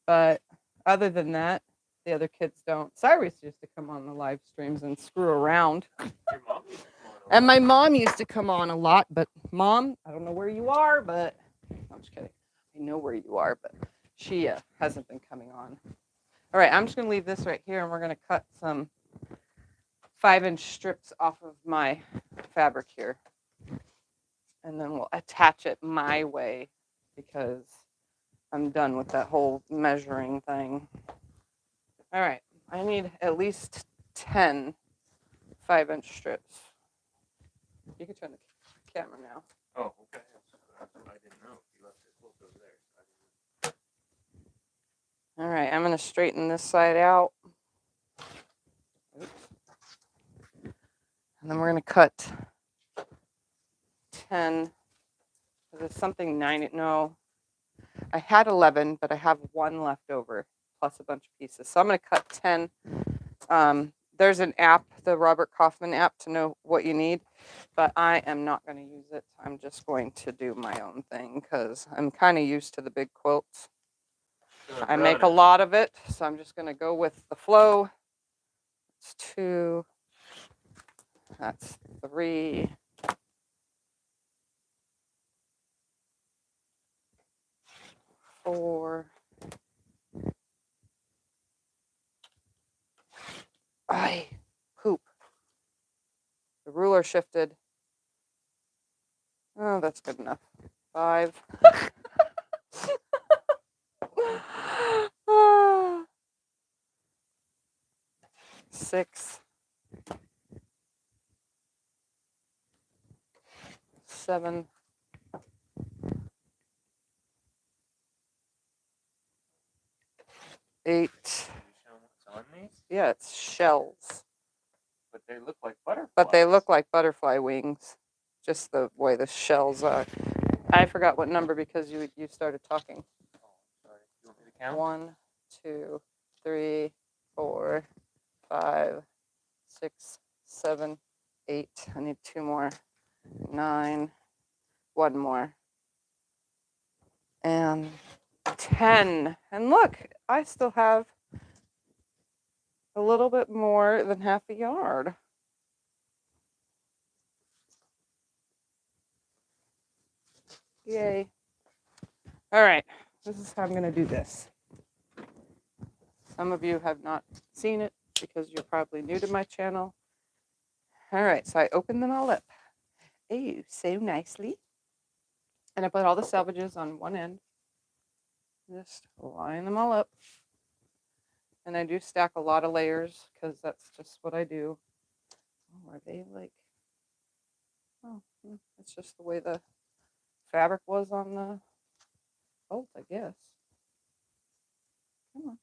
Speaker 1: But other than that, the other kids don't. Cyrus used to come on the live streams and screw around.
Speaker 2: Your mom used to come on a lot.
Speaker 1: And my mom used to come on a lot, but Mom, I don't know where you are, but I'm just kidding. I know where you are, but she hasn't been coming on. All right, I'm just going to leave this right here, and we're going to cut some 5-inch strips off of my fabric here. And then we'll attach it my way because I'm done with that whole measuring thing. All right, I need at least 10 5-inch strips. You can turn the camera now.
Speaker 2: Oh, okay. I didn't know. You left it close over there.
Speaker 1: All right, I'm going to straighten this side out. Oops. And then we're going to cut 10. There's something 9. No, I had 11, but I have 1 left over, plus a bunch of pieces. So I'm going to cut 10. There's an app, the Robert Kaufman app, to know what you need, but I am not going to use it. I'm just going to do my own thing because I'm kind of used to the big quilts. I make a lot of it, so I'm just going to go with the flow. It's 2. That's 3. 4. I poop. The ruler shifted. Oh, that's good enough. 5. 6, 7, 8.
Speaker 2: Are you showing what's on these?
Speaker 1: Yeah, it's shells.
Speaker 2: But they look like butterflies.
Speaker 1: But they look like butterfly wings, just the way the shells are. I forgot what number because you started talking.
Speaker 2: Oh, sorry. You want me to count?
Speaker 1: 1, 2, 3, 4, 5, 6, 7, 8. I need 2 more. 9. 1 more. And 10. And look, I still have a little bit more than half a yard. Yay. All right, this is how I'm going to do this. Some of you have not seen it because you're probably new to my channel. All right, so I opened them all up. Oh, so nicely. And I put all the selvages on one end. Just line them all up. And I do stack a lot of layers because that's just what I do. Oh, are they like... Oh, it's just the way the fabric was on the bolt, I guess. Come on.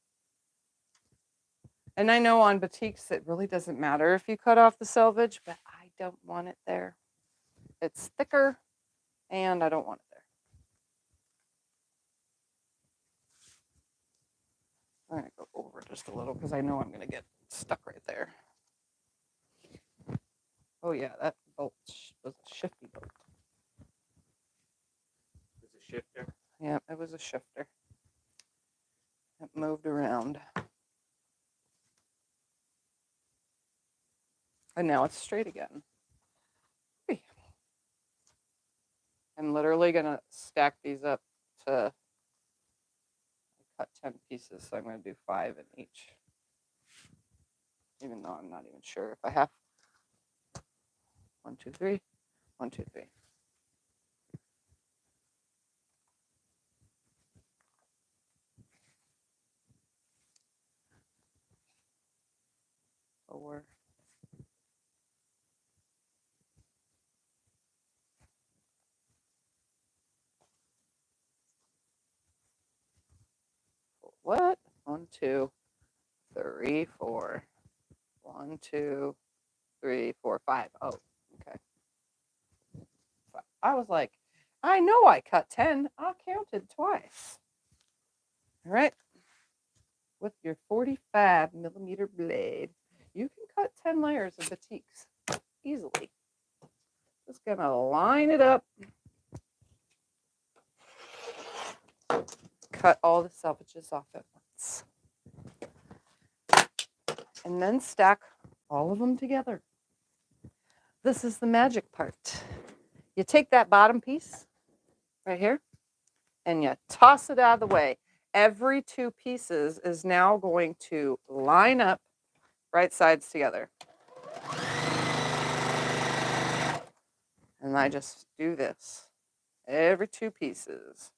Speaker 1: And I know on batiks it really doesn't matter if you cut off the selvage, but I don't want it there. It's thicker and I don't want it there. I'm going to go over just a little because I know I'm going to get stuck right there. Oh yeah, that bolt was a shifty bolt.
Speaker 2: It's a shifter.
Speaker 1: Yeah, it was a shifter. It moved around. And now it's straight again. I'm literally going to stack these up to cut 10 pieces, so I'm going to do 5 in each. Even though I'm not even sure if I have 1, 2, 3, 1, 2, 3. Four. What? 1, 2, 3, 4. 1, 2, 3, 4, 5. Oh, okay. I was like, I know I cut 10. I counted twice. All right. With your 45mm blade, you can cut 10 layers of batiks easily. Just gonna line it up. Cut all the selvages off at once. And then stack all of them together. This is the magic part. You take that bottom piece right here and you toss it out of the way. Every 2 pieces is now going to line up right sides together. And I just do this every 2 pieces.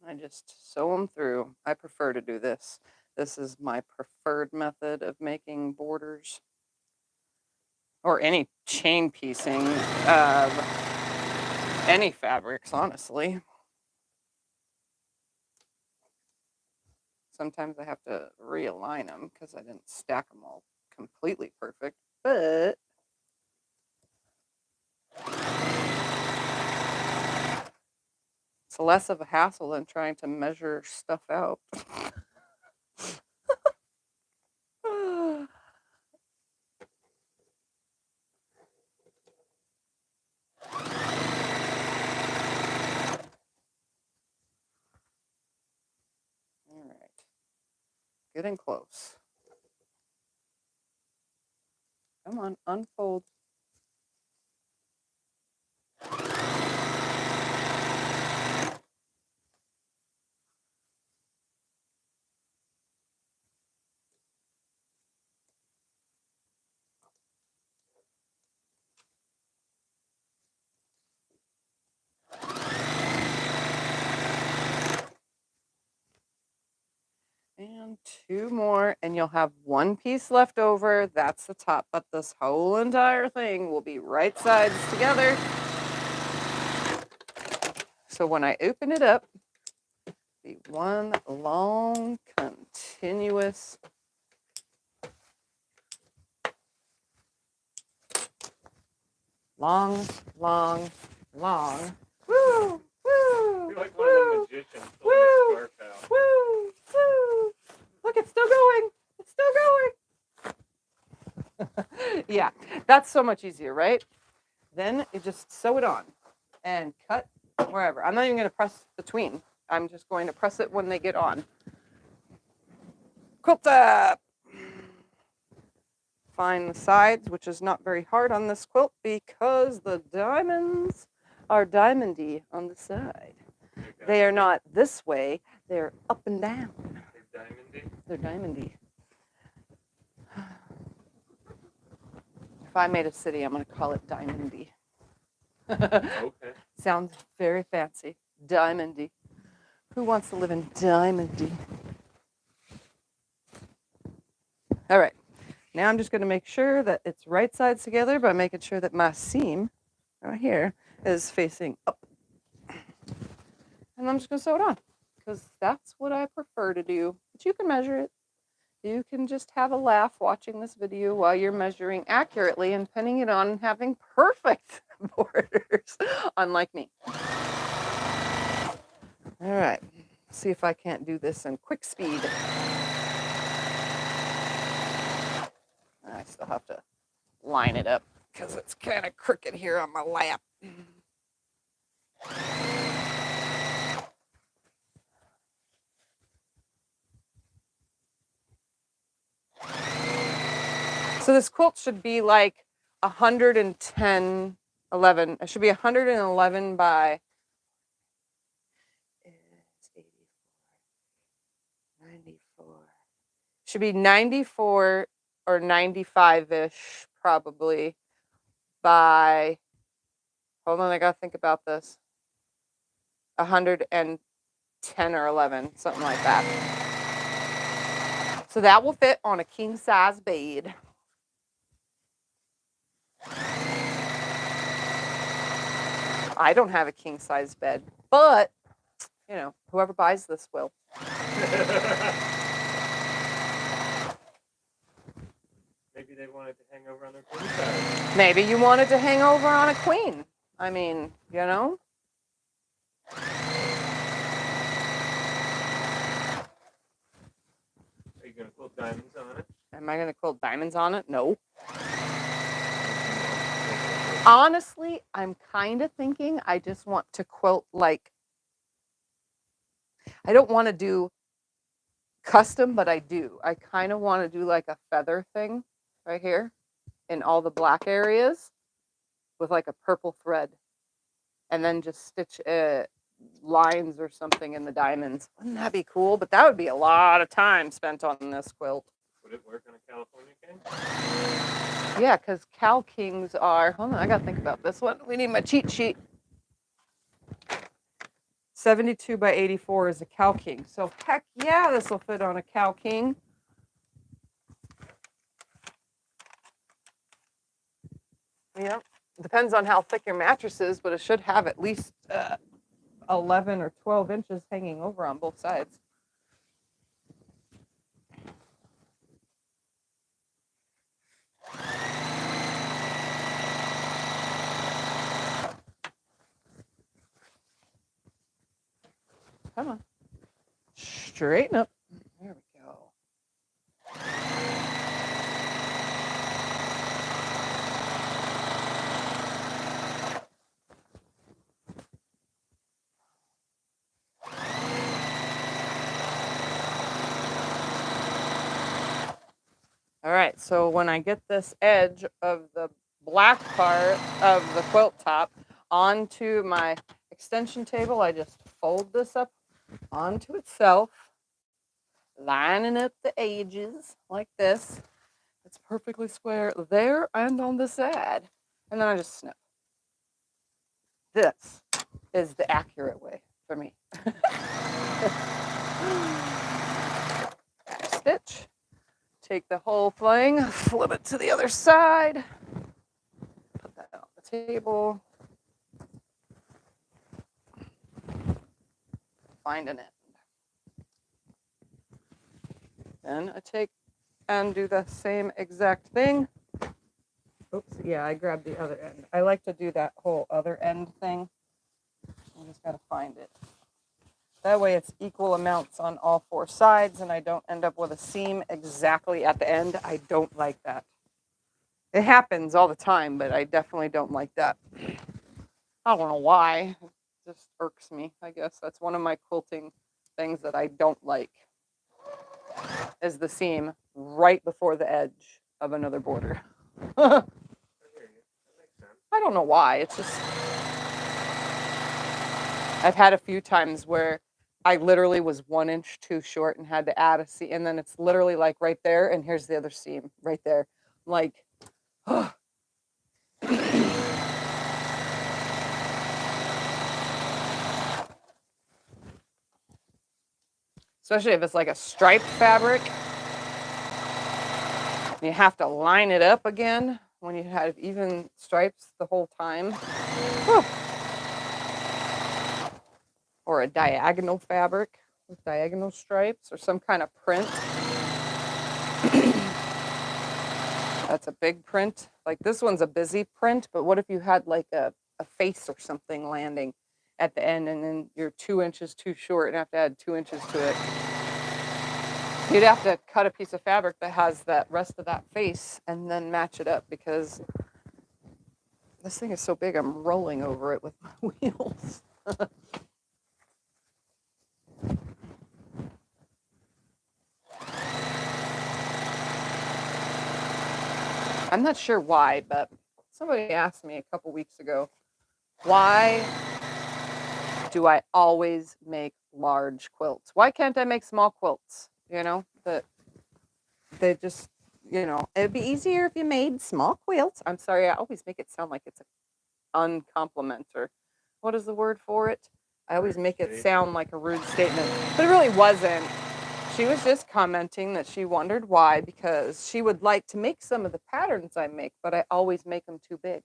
Speaker 1: I just sew them through. I prefer to do this. This is my preferred method of making borders or any chain piecing of any fabrics, honestly. Sometimes I have to realign them because I didn't stack them all completely perfect, but it's less of a hassle than trying to measure stuff out. All right, getting close. Come on, unfold. And 2 more, and you'll have 1 piece left over. That's the top, but this whole entire thing will be right sides together. So when I open it up, be one long, continuous long. Woo! Woo!
Speaker 2: You're like one of the magicians pulling
Speaker 1: Woo!
Speaker 2: a scarf out.
Speaker 1: Woo! Woo! Look, it's still going. It's still going. Yeah, that's so much easier, right? Then you just sew it on and cut wherever. I'm not even going to press between. I'm just going to press it when they get on. Quilt up. Find the sides, which is not very hard on this quilt because the diamonds are diamondy on the side. They are not this way. They're up and down.
Speaker 2: They're diamondy?
Speaker 1: They're diamondy. If I made a city, I'm going to call it Diamondy.
Speaker 2: Okay.
Speaker 1: Sounds very fancy. Diamondy. Who wants to live in Diamondy? All right. Now I'm just going to make sure that it's right sides together by making sure that my seam right here is facing up. And I'm just going to sew it on because that's what I prefer to do. But you can measure it. You can just have a laugh watching this video while you're measuring accurately and pinning it on and having perfect borders, unlike me. All right, see if I can't do this in quick speed. I still have to line it up because it's kind of crooked here on my lap. So this quilt should be like 110, 11. It should be 111 by 94. Should be 94 or 95-ish probably by, hold on, I gotta think about this. 110 or 11, something like that. So that will fit on a king size bed. I don't have a king size bed, but you know, whoever buys this will.
Speaker 2: Maybe they wanted to hang over on their queen size.
Speaker 1: Maybe you wanted to hang over on a queen. I mean, you know.
Speaker 2: Are you going to quilt diamonds on it?
Speaker 1: Am I going to quilt diamonds on it? No. Honestly, I'm kind of thinking I just want to quilt like, I don't want to do custom, but I do. I kind of want to do like a feather thing right here in all the black areas with like a purple thread and then just stitch lines or something in the diamonds. Wouldn't that be cool? But that would be a lot of time spent on this quilt.
Speaker 2: Would it work on a California king?
Speaker 1: Yeah, because Cal Kings are, hold on, I got to think about this one. We need my cheat sheet. 72 by 84 is a Cal King. So heck yeah, this will fit on a Cal King. Yep. Depends on how thick your mattress is, but it should have at least 11 or 12 inches hanging over on both sides. Come on. Straighten up. There we go. All right, so when I get this edge of the black part of the quilt top onto my extension table, I just fold this up onto itself, lining up the edges like this. It's perfectly square there and on the side. And then I just snip. This is the accurate way for me. stitch. Take the whole thing, flip it to the other side, put that on the table, find an end. Then I take and do the same exact thing. Oops, yeah, I grabbed the other end. I like to do that whole other end thing. I just gotta find it. That way it's equal amounts on all four sides and I don't end up with a seam exactly at the end. I don't like that. It happens all the time, but I definitely don't like that. I don't know why. It just irks me. I guess that's one of my quilting things that I don't like, is the seam right before the edge of another border. I don't know why. It's just, I've had a few times where I literally was 1 inch too short and had to add a seam, and then it's literally like right there, and here's the other seam right there. I'm like, oh. Especially if it's like a striped fabric. You have to line it up again when you have even stripes the whole time. Whew. Or a diagonal fabric with diagonal stripes or some kind of print. That's a big print. Like this one's a busy print, but what if you had like a face or something landing at the end and then you're 2 inches too short and have to add 2 inches to it? You'd have to cut a piece of fabric that has that rest of that face and then match it up, because this thing is so big I'm rolling over it with my wheels. I'm not sure why, but somebody asked me a couple weeks ago, why do I always make large quilts? Why can't I make small quilts? You know, that they just, you know, it'd be easier if you made small quilts. I'm sorry, I always make it sound like it's an uncompliment, or what is the word for it? I always make it sound like a rude statement, but it really wasn't. She was just commenting that she wondered why, because she would like to make some of the patterns I make, but I always make them too big.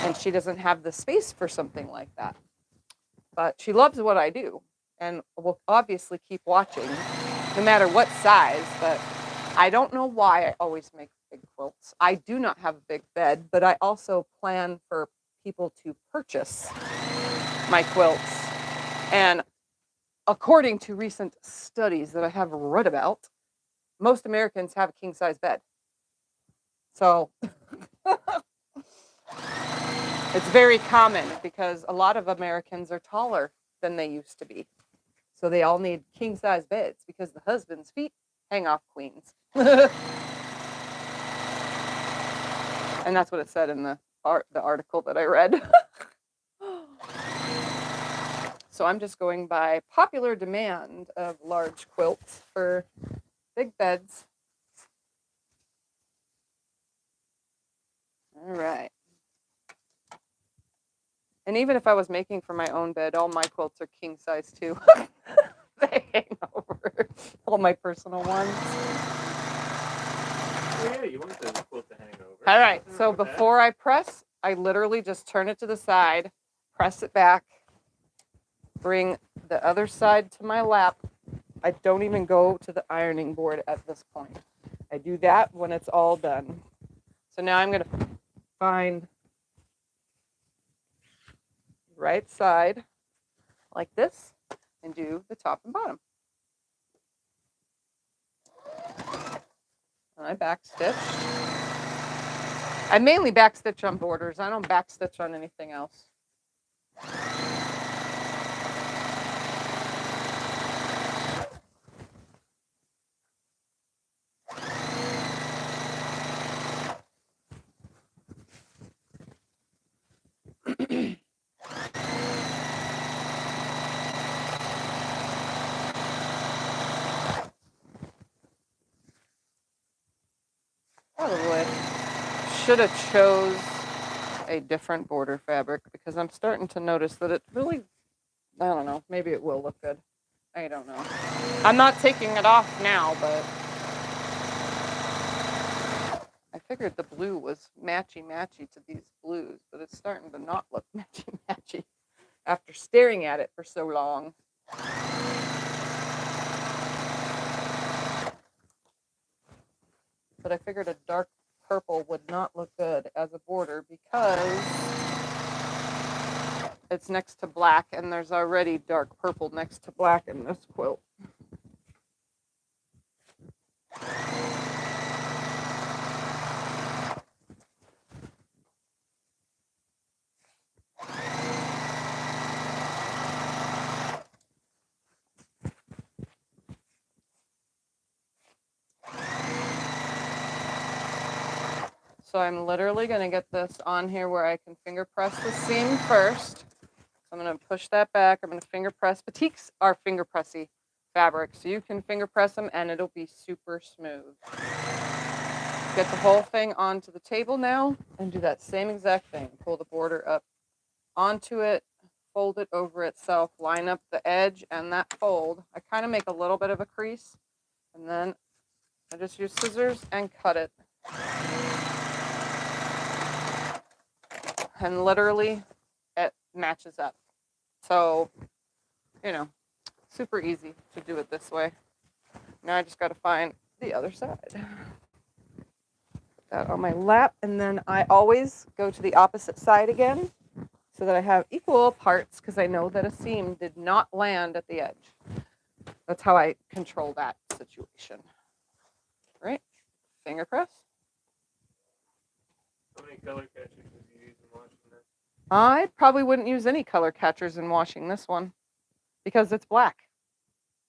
Speaker 1: And she doesn't have the space for something like that. But she loves what I do and will obviously keep watching no matter what size, but I don't know why I always make big quilts. I do not have a big bed, but I also plan for people to purchase my quilts. And according to recent studies that I have read about, most Americans have a king-size bed. So it's very common because a lot of Americans are taller than they used to be. So they all need king-size beds because the husband's feet hang off queens. And that's what it said in the article that I read. So I'm just going by popular demand of large quilts for big beds. All right. And even if I was making for my own bed, all my quilts are king size too. They hang over, all my personal ones.
Speaker 2: Oh yeah, you want the quilt to hang over.
Speaker 1: All right, so before I press, I literally just turn it to the side, press it back, bring the other side to my lap. I don't even go to the ironing board at this point. I do that when it's all done. So now I'm going to find the right side like this and do the top and bottom. And I backstitch. I mainly backstitch on borders. I don't backstitch on anything else. Probably should have chose a different border fabric because I'm starting to notice that it really, I don't know, maybe it will look good. I don't know. I'm not taking it off now, but I figured the blue was matchy-matchy to these blues, but it's starting to not look matchy-matchy after staring at it for so long. But I figured a dark purple would not look good as a border because it's next to black, and there's already dark purple next to black in this quilt. So I'm literally going to get this on here where I can finger press the seam first. So I'm going to push that back. I'm going to finger press. Batiks are finger pressy fabric, so you can finger press them and it'll be super smooth. Get the whole thing onto the table now and do that same exact thing. Pull the border up onto it, fold it over itself, line up the edge and that fold. I kind of make a little bit of a crease, and then I just use scissors and cut it. And literally it matches up. So, you know, super easy to do it this way. Now I just got to find the other side. Put that on my lap, and then I always go to the opposite side again so that I have equal parts, because I know that a seam did not land at the edge. That's how I control that situation. Right? Finger press.
Speaker 2: How many color catchers would you use in washing this?
Speaker 1: I probably wouldn't use any color catchers in washing this one because it's black.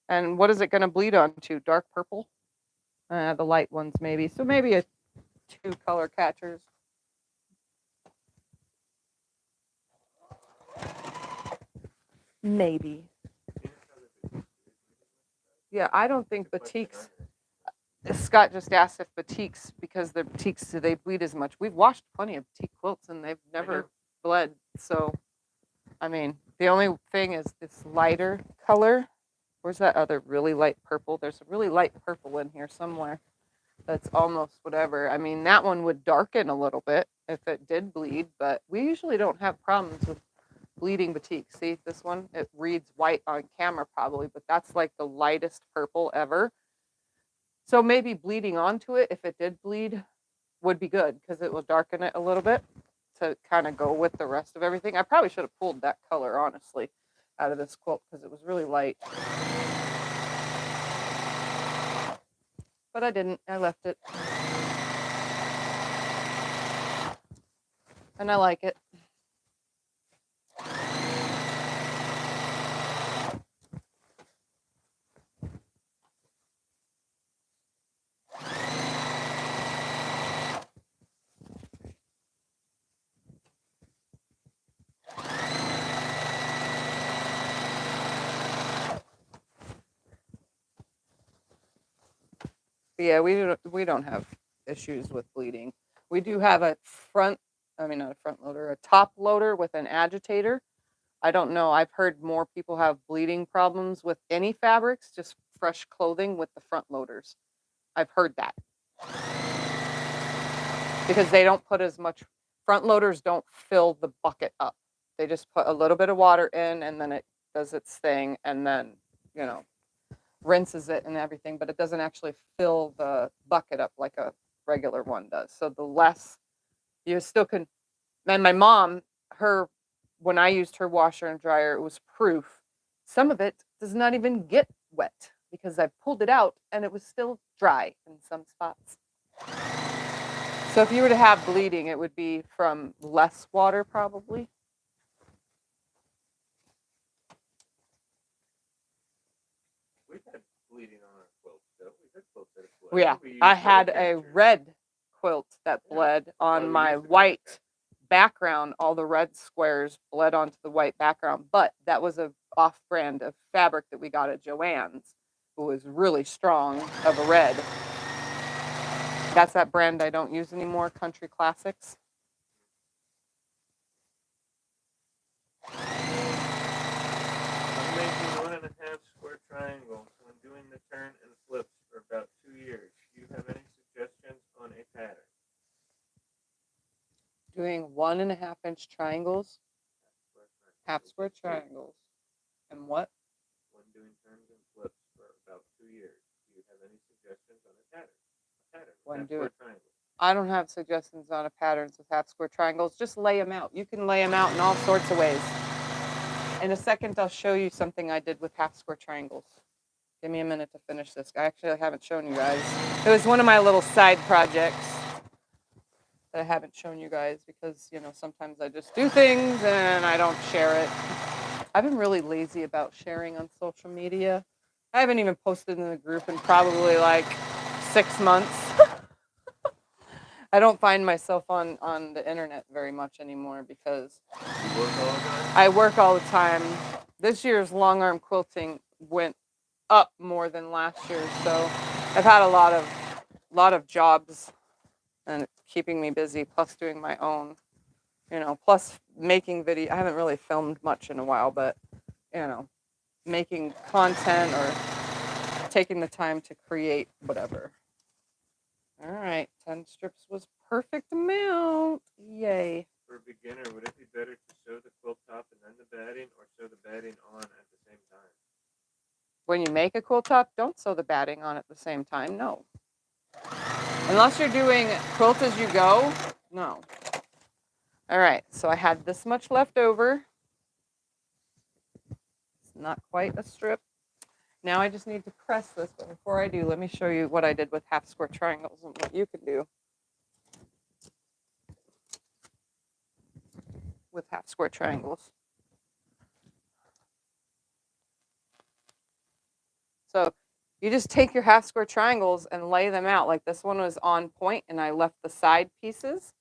Speaker 1: And what is it going to bleed onto? Dark purple? The light ones maybe. So maybe 2 color catchers. Maybe. Yeah, I don't think batiks. Scott just asked if batiks, because they're batiks, do they bleed as much? We've washed plenty of batik quilts and they've never bled. So, I mean, the only thing is this lighter color. Where's that other really light purple? There's a really light purple in here somewhere that's almost whatever. I mean, that one would darken a little bit if it did bleed, but we usually don't have problems with bleeding batik. See this one? It reads white on camera probably, but that's like the lightest purple ever. So maybe bleeding onto it, if it did bleed, would be good because it will darken it a little bit to kind of go with the rest of everything. I probably should have pulled that color, honestly, out of this quilt because it was really light. But I didn't. I left it. And I like it. Yeah, we don't have issues with bleeding. We do have a not a front loader, a top loader with an agitator. I don't know. I've heard more people have bleeding problems with any fabrics, just fresh clothing with the front loaders. I've heard that. Because they don't put as much, front loaders don't fill the bucket up. They just put a little bit of water in and then it does its thing and then, rinses it and everything, but it doesn't actually fill the bucket up like a regular one does. So the less you still can, and my mom, when I used her washer and dryer, it was proof. Some of it does not even get wet because I pulled it out and it was still dry in some spots. So if you were to have bleeding, it would be from less water probably.
Speaker 2: We've had bleeding on our quilts, though. We've had quilts that have bled.
Speaker 1: Yeah, I had a red quilt that bled on my white background. All the red squares bled onto the white background, but that was a off-brand of fabric that we got at Joann's, who was really strong of a red. That's that brand I don't use anymore, Country Classics.
Speaker 2: I'm making 1.5 square triangles when doing the turn and flips for about 2 years. Do you have any suggestions on a pattern?
Speaker 1: Doing 1.5-inch triangles, half square triangles. And what?
Speaker 2: When doing turns and flips for about 2 years. Do you have any suggestions on a pattern?
Speaker 1: When
Speaker 2: half
Speaker 1: doing
Speaker 2: square triangles.
Speaker 1: I don't have suggestions on a patterns with half square triangles. Just lay them out. You can lay them out in all sorts of ways. In a second, I'll show you something I did with half square triangles. Give me a minute to finish this. I actually haven't shown you guys. It was one of my little side projects that I haven't shown you guys because, you know, sometimes I just do things and I don't share it. I've been really lazy about sharing on social media. I haven't even posted in the group in probably like 6 months. I don't find myself on the internet very much anymore because
Speaker 2: You work all the time?
Speaker 1: I work all the time. This year's long arm quilting went up more than last year, so I've had a lot of jobs and keeping me busy, plus doing my own, you know, plus making video. I haven't really filmed much in a while, but you know, making content or taking the time to create whatever. All right, 10 strips was perfect amount. Yay.
Speaker 2: For a beginner, would it be better to sew the quilt top and then the batting, or sew the batting on at the same time?
Speaker 1: When you make a quilt top, don't sew the batting on at the same time. No. Unless you're doing quilt as you go, no. All right, so I had this much left over. It's not quite a strip. Now I just need to press this, but before I do, let me show you what I did with half square triangles and what you can do with half square triangles. So you just take your half square triangles and lay them out. Like this one was on point and I left the side pieces.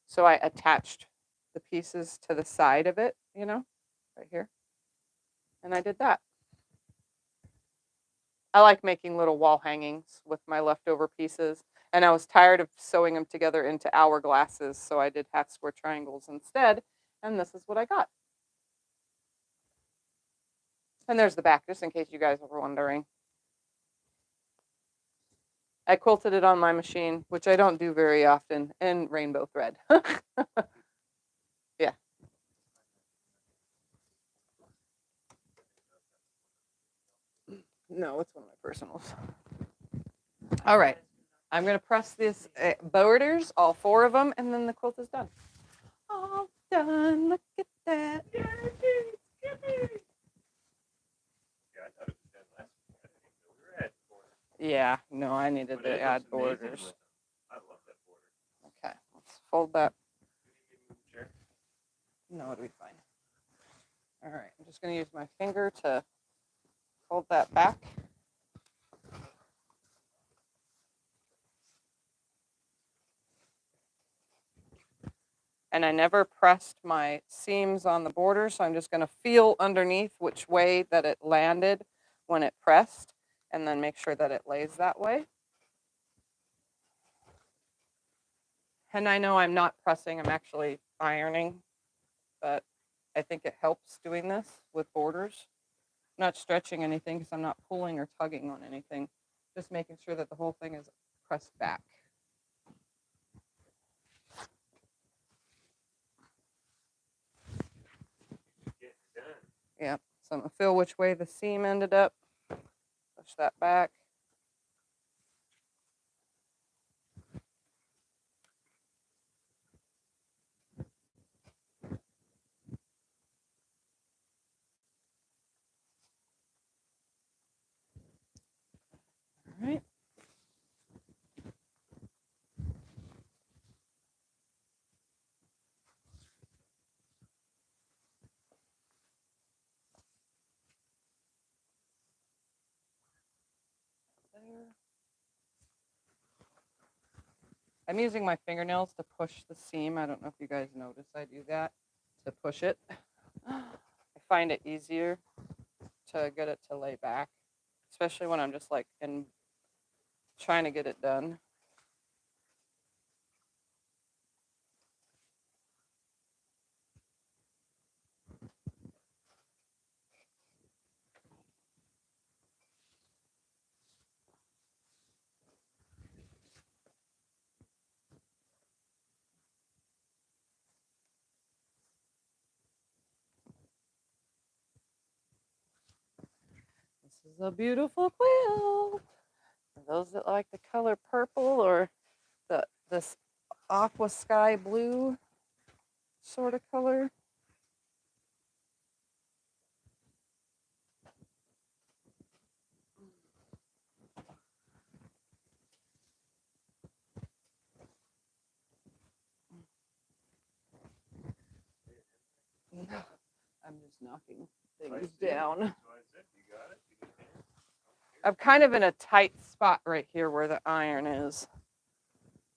Speaker 1: So I attached the pieces to the side of it, you know, right here. And I did that. I like making little wall hangings with my leftover pieces. And I was tired of sewing them together into hourglasses, so I did half square triangles instead. And this is what I got. And there's the back, just in case you guys were wondering. I quilted it on my machine, which I don't do very often, in rainbow thread. Yeah. No, it's one of my personals. All right. I'm going to press these borders, all 4 of them, and then the quilt is done. All done. Look at that.
Speaker 2: Yeah, I thought it was done last week. I didn't even know we were adding borders.
Speaker 1: Yeah, no, I needed
Speaker 2: But
Speaker 1: to
Speaker 2: it
Speaker 1: add
Speaker 2: looks amazing
Speaker 1: borders.
Speaker 2: with them. I love that border.
Speaker 1: Okay, let's fold that.
Speaker 2: Do you need me to move the chair?
Speaker 1: No, it'll be fine. All right, I'm just going to use my finger to fold that back. And I never pressed my seams on the border, so I'm just going to feel underneath which way that it landed when it pressed, and then make sure that it lays that way. And I know I'm not pressing, I'm actually ironing, but I think it helps doing this with borders. I'm not stretching anything because I'm not pulling or tugging on anything, just making sure that the whole thing is pressed back. Yeah, so I'm gonna feel which way the seam ended up. Push that back. All right. There. I'm using my fingernails to push the seam. I don't know if you guys notice I do that to push it. I find it easier to get it to lay back, especially when I'm just like trying to get it done. is a beautiful quilt. For those that like the color purple or this aqua sky blue sort of color. No, I'm just knocking things down. I'm kind of in a tight spot right here where the iron is,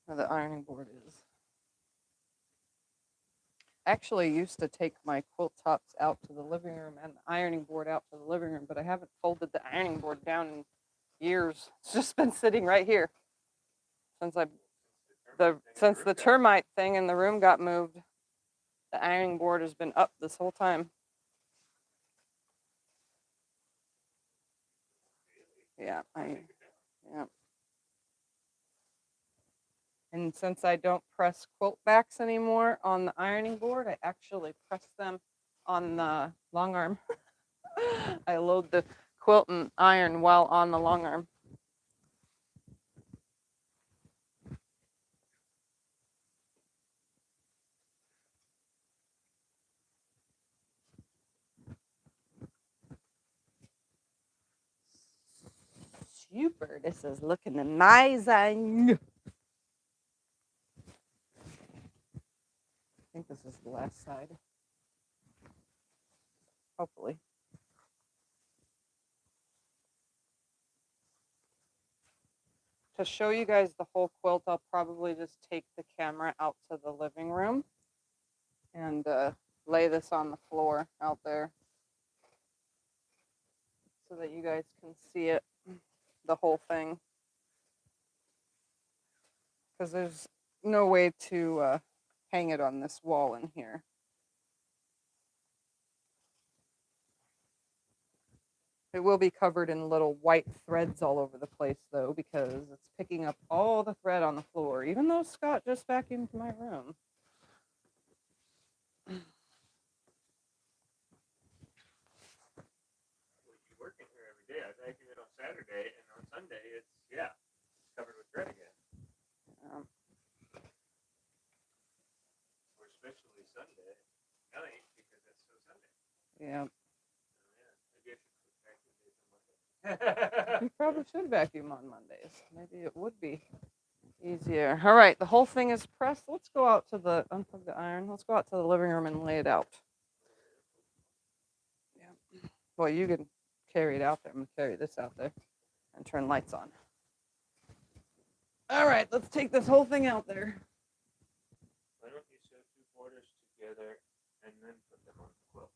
Speaker 1: where the ironing board is. I actually used to take my quilt tops out to the living room and the ironing board out to the living room, but I haven't folded the ironing board down in years. It's just been sitting right here since the termite thing in the room got moved. The ironing board has been up this whole time. Yeah, yeah. And since I don't press quilt backs anymore on the ironing board, I actually press them on the long arm. I load the quilt and iron while on the long arm. Super, this is looking amazing. I think this is the last side. Hopefully. To show you guys the whole quilt, I'll probably just take the camera out to the living room and lay this on the floor out there so that you guys can see it, the whole thing. Because there's no way to hang it on this wall in here. It will be covered in little white threads all over the place, though, because it's picking up all the thread on the floor, even though Scott just vacuumed my room.
Speaker 2: You're working here every day. I vacuum it on Saturday, and on Sunday, it's covered with thread again. Or especially Sunday night, because it's so Sunday.
Speaker 1: Yeah.
Speaker 2: Maybe I should vacuum days on Monday.
Speaker 1: You probably should vacuum on Mondays. Maybe it would be easier. All right, the whole thing is pressed. Let's go out to unplug the iron. Let's go out to the living room and lay it out. Yeah. Well, you can carry it out there. I'm going to carry this out there and turn lights on. All right, let's take this whole thing out there.
Speaker 2: Why don't you sew two borders together and then put them on the quilt?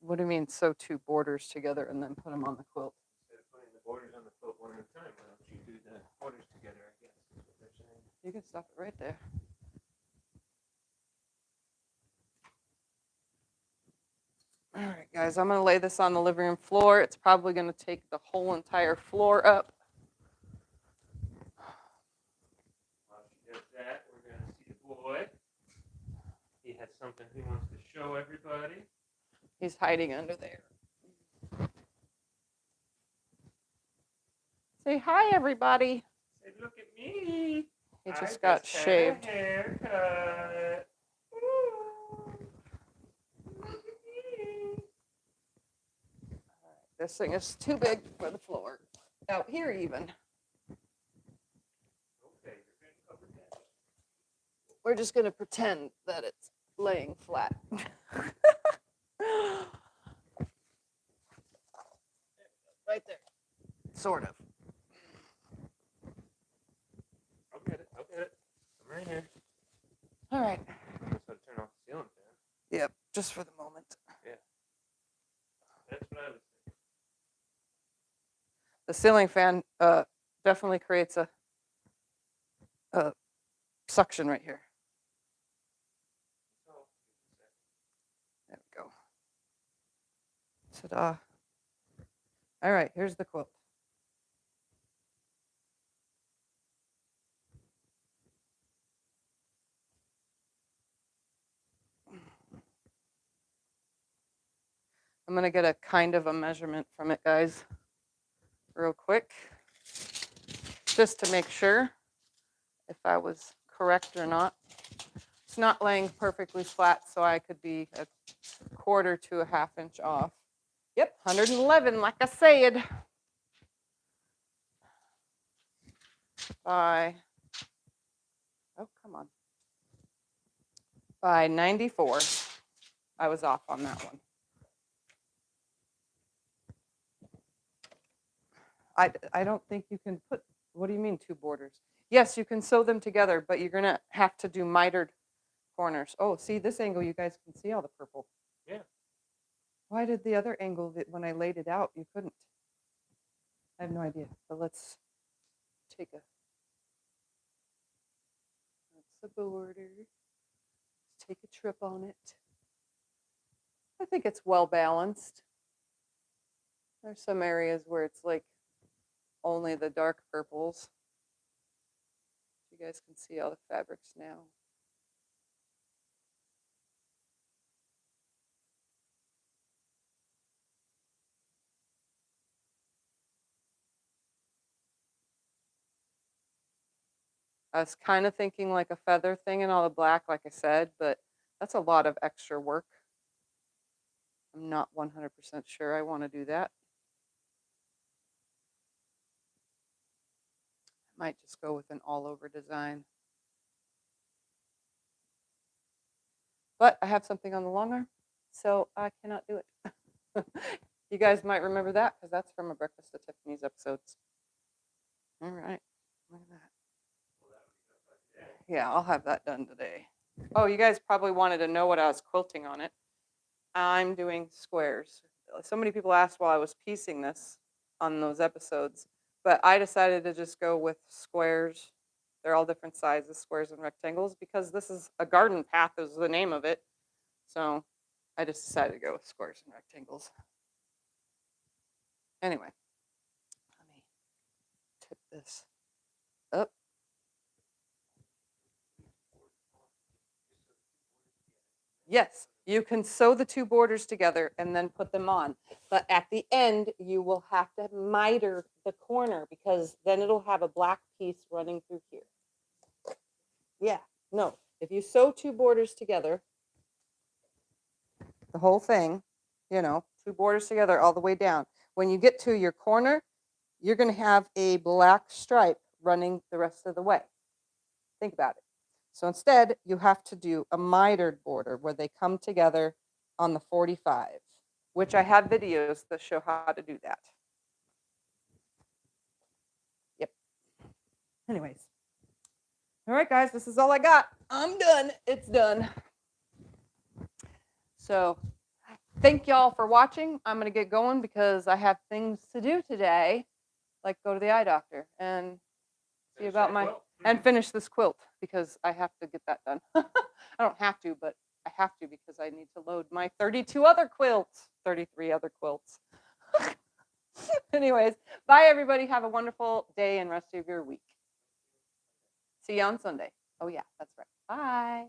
Speaker 1: What do you mean, sew two borders together and then put them on the quilt?
Speaker 2: Instead of putting the borders on the quilt one at a time, why don't you do the borders together, I guess, is what they're saying.
Speaker 1: You can stop it right there. All right, guys, I'm going to lay this on the living room floor. It's probably going to take the whole entire floor up.
Speaker 2: While she does that, we're going to see the boy. He has something he wants to show everybody.
Speaker 1: He's hiding under there. Say hi, everybody.
Speaker 2: Say, look at me.
Speaker 1: He just got shaved.
Speaker 2: Had a haircut. Ooh. Look at me.
Speaker 1: This thing is too big for the floor. Out here, even.
Speaker 2: Okay, you're going to cover that.
Speaker 1: We're just going to pretend that it's laying flat. Right there. Sort of.
Speaker 2: I'll get it. I'm right here.
Speaker 1: All right.
Speaker 2: I'm just going to turn off the ceiling fan.
Speaker 1: Yep, just for the moment.
Speaker 2: Yeah. That's what I was thinking.
Speaker 1: The ceiling fan definitely creates a suction right here.
Speaker 2: Oh,
Speaker 1: There we go. Ta-da. All right, here's the quilt. I'm going to get a kind of a measurement from it, guys, real quick, just to make sure if I was correct or not. It's not laying perfectly flat, so I could be a quarter to a half inch off. Yep, 111, like I said. By, oh, come on. By 94. I was off on that one. I don't think you can put, what do you mean 2 borders? Yes, you can sew them together, but you're gonna have to do mitered corners. Oh, see this angle, you guys can see all the purple.
Speaker 2: Yeah.
Speaker 1: Why did the other angle that when I laid it out, you couldn't? I have no idea, but let's take a, that's the border. Let's take a trip on it. I think it's well balanced. There's some areas where it's like only the dark purples. You guys can see all the fabrics now. I was kind of thinking like a feather thing and all the black, like I said, but that's a lot of extra work. I'm not 100% sure I want to do that. I might just go with an all over design. But I have something on the long arm, so I cannot do it. You guys might remember that because that's from a Breakfast at Tiffany's episodes. All right, look at that. Yeah, I'll have that done today. Oh, you guys probably wanted to know what I was quilting on it. I'm doing squares. So many people asked while I was piecing this on those episodes, but I decided to just go with squares. They're all different sizes, squares and rectangles, because this is a garden path is the name of it. So I just decided to go with squares and rectangles. Anyway, let me tip this up. Yes, you can sew the 2 borders together and then put them on. But at the end, you will have to miter the corner because then it'll have a black piece running through here. Yeah, no, if you sew 2 borders together, the whole thing, you know, 2 borders together all the way down. When you get to your corner, you're going to have a black stripe running the rest of the way. Think about it. So instead, you have to do a mitered border where they come together on the 45, which I have videos that show how to do that. Yep. Anyways. All right, guys, this is all I got. I'm done. It's done. So thank y'all for watching. I'm going to get going because I have things to do today, like go to the eye doctor and see about my, and finish this quilt because I have to get that done. I don't have to, but I have to because I need to load my 32 other quilts, 33 other quilts. Anyways, bye everybody. Have a wonderful day and rest of your week. See you on Sunday. Oh yeah, that's right. Bye.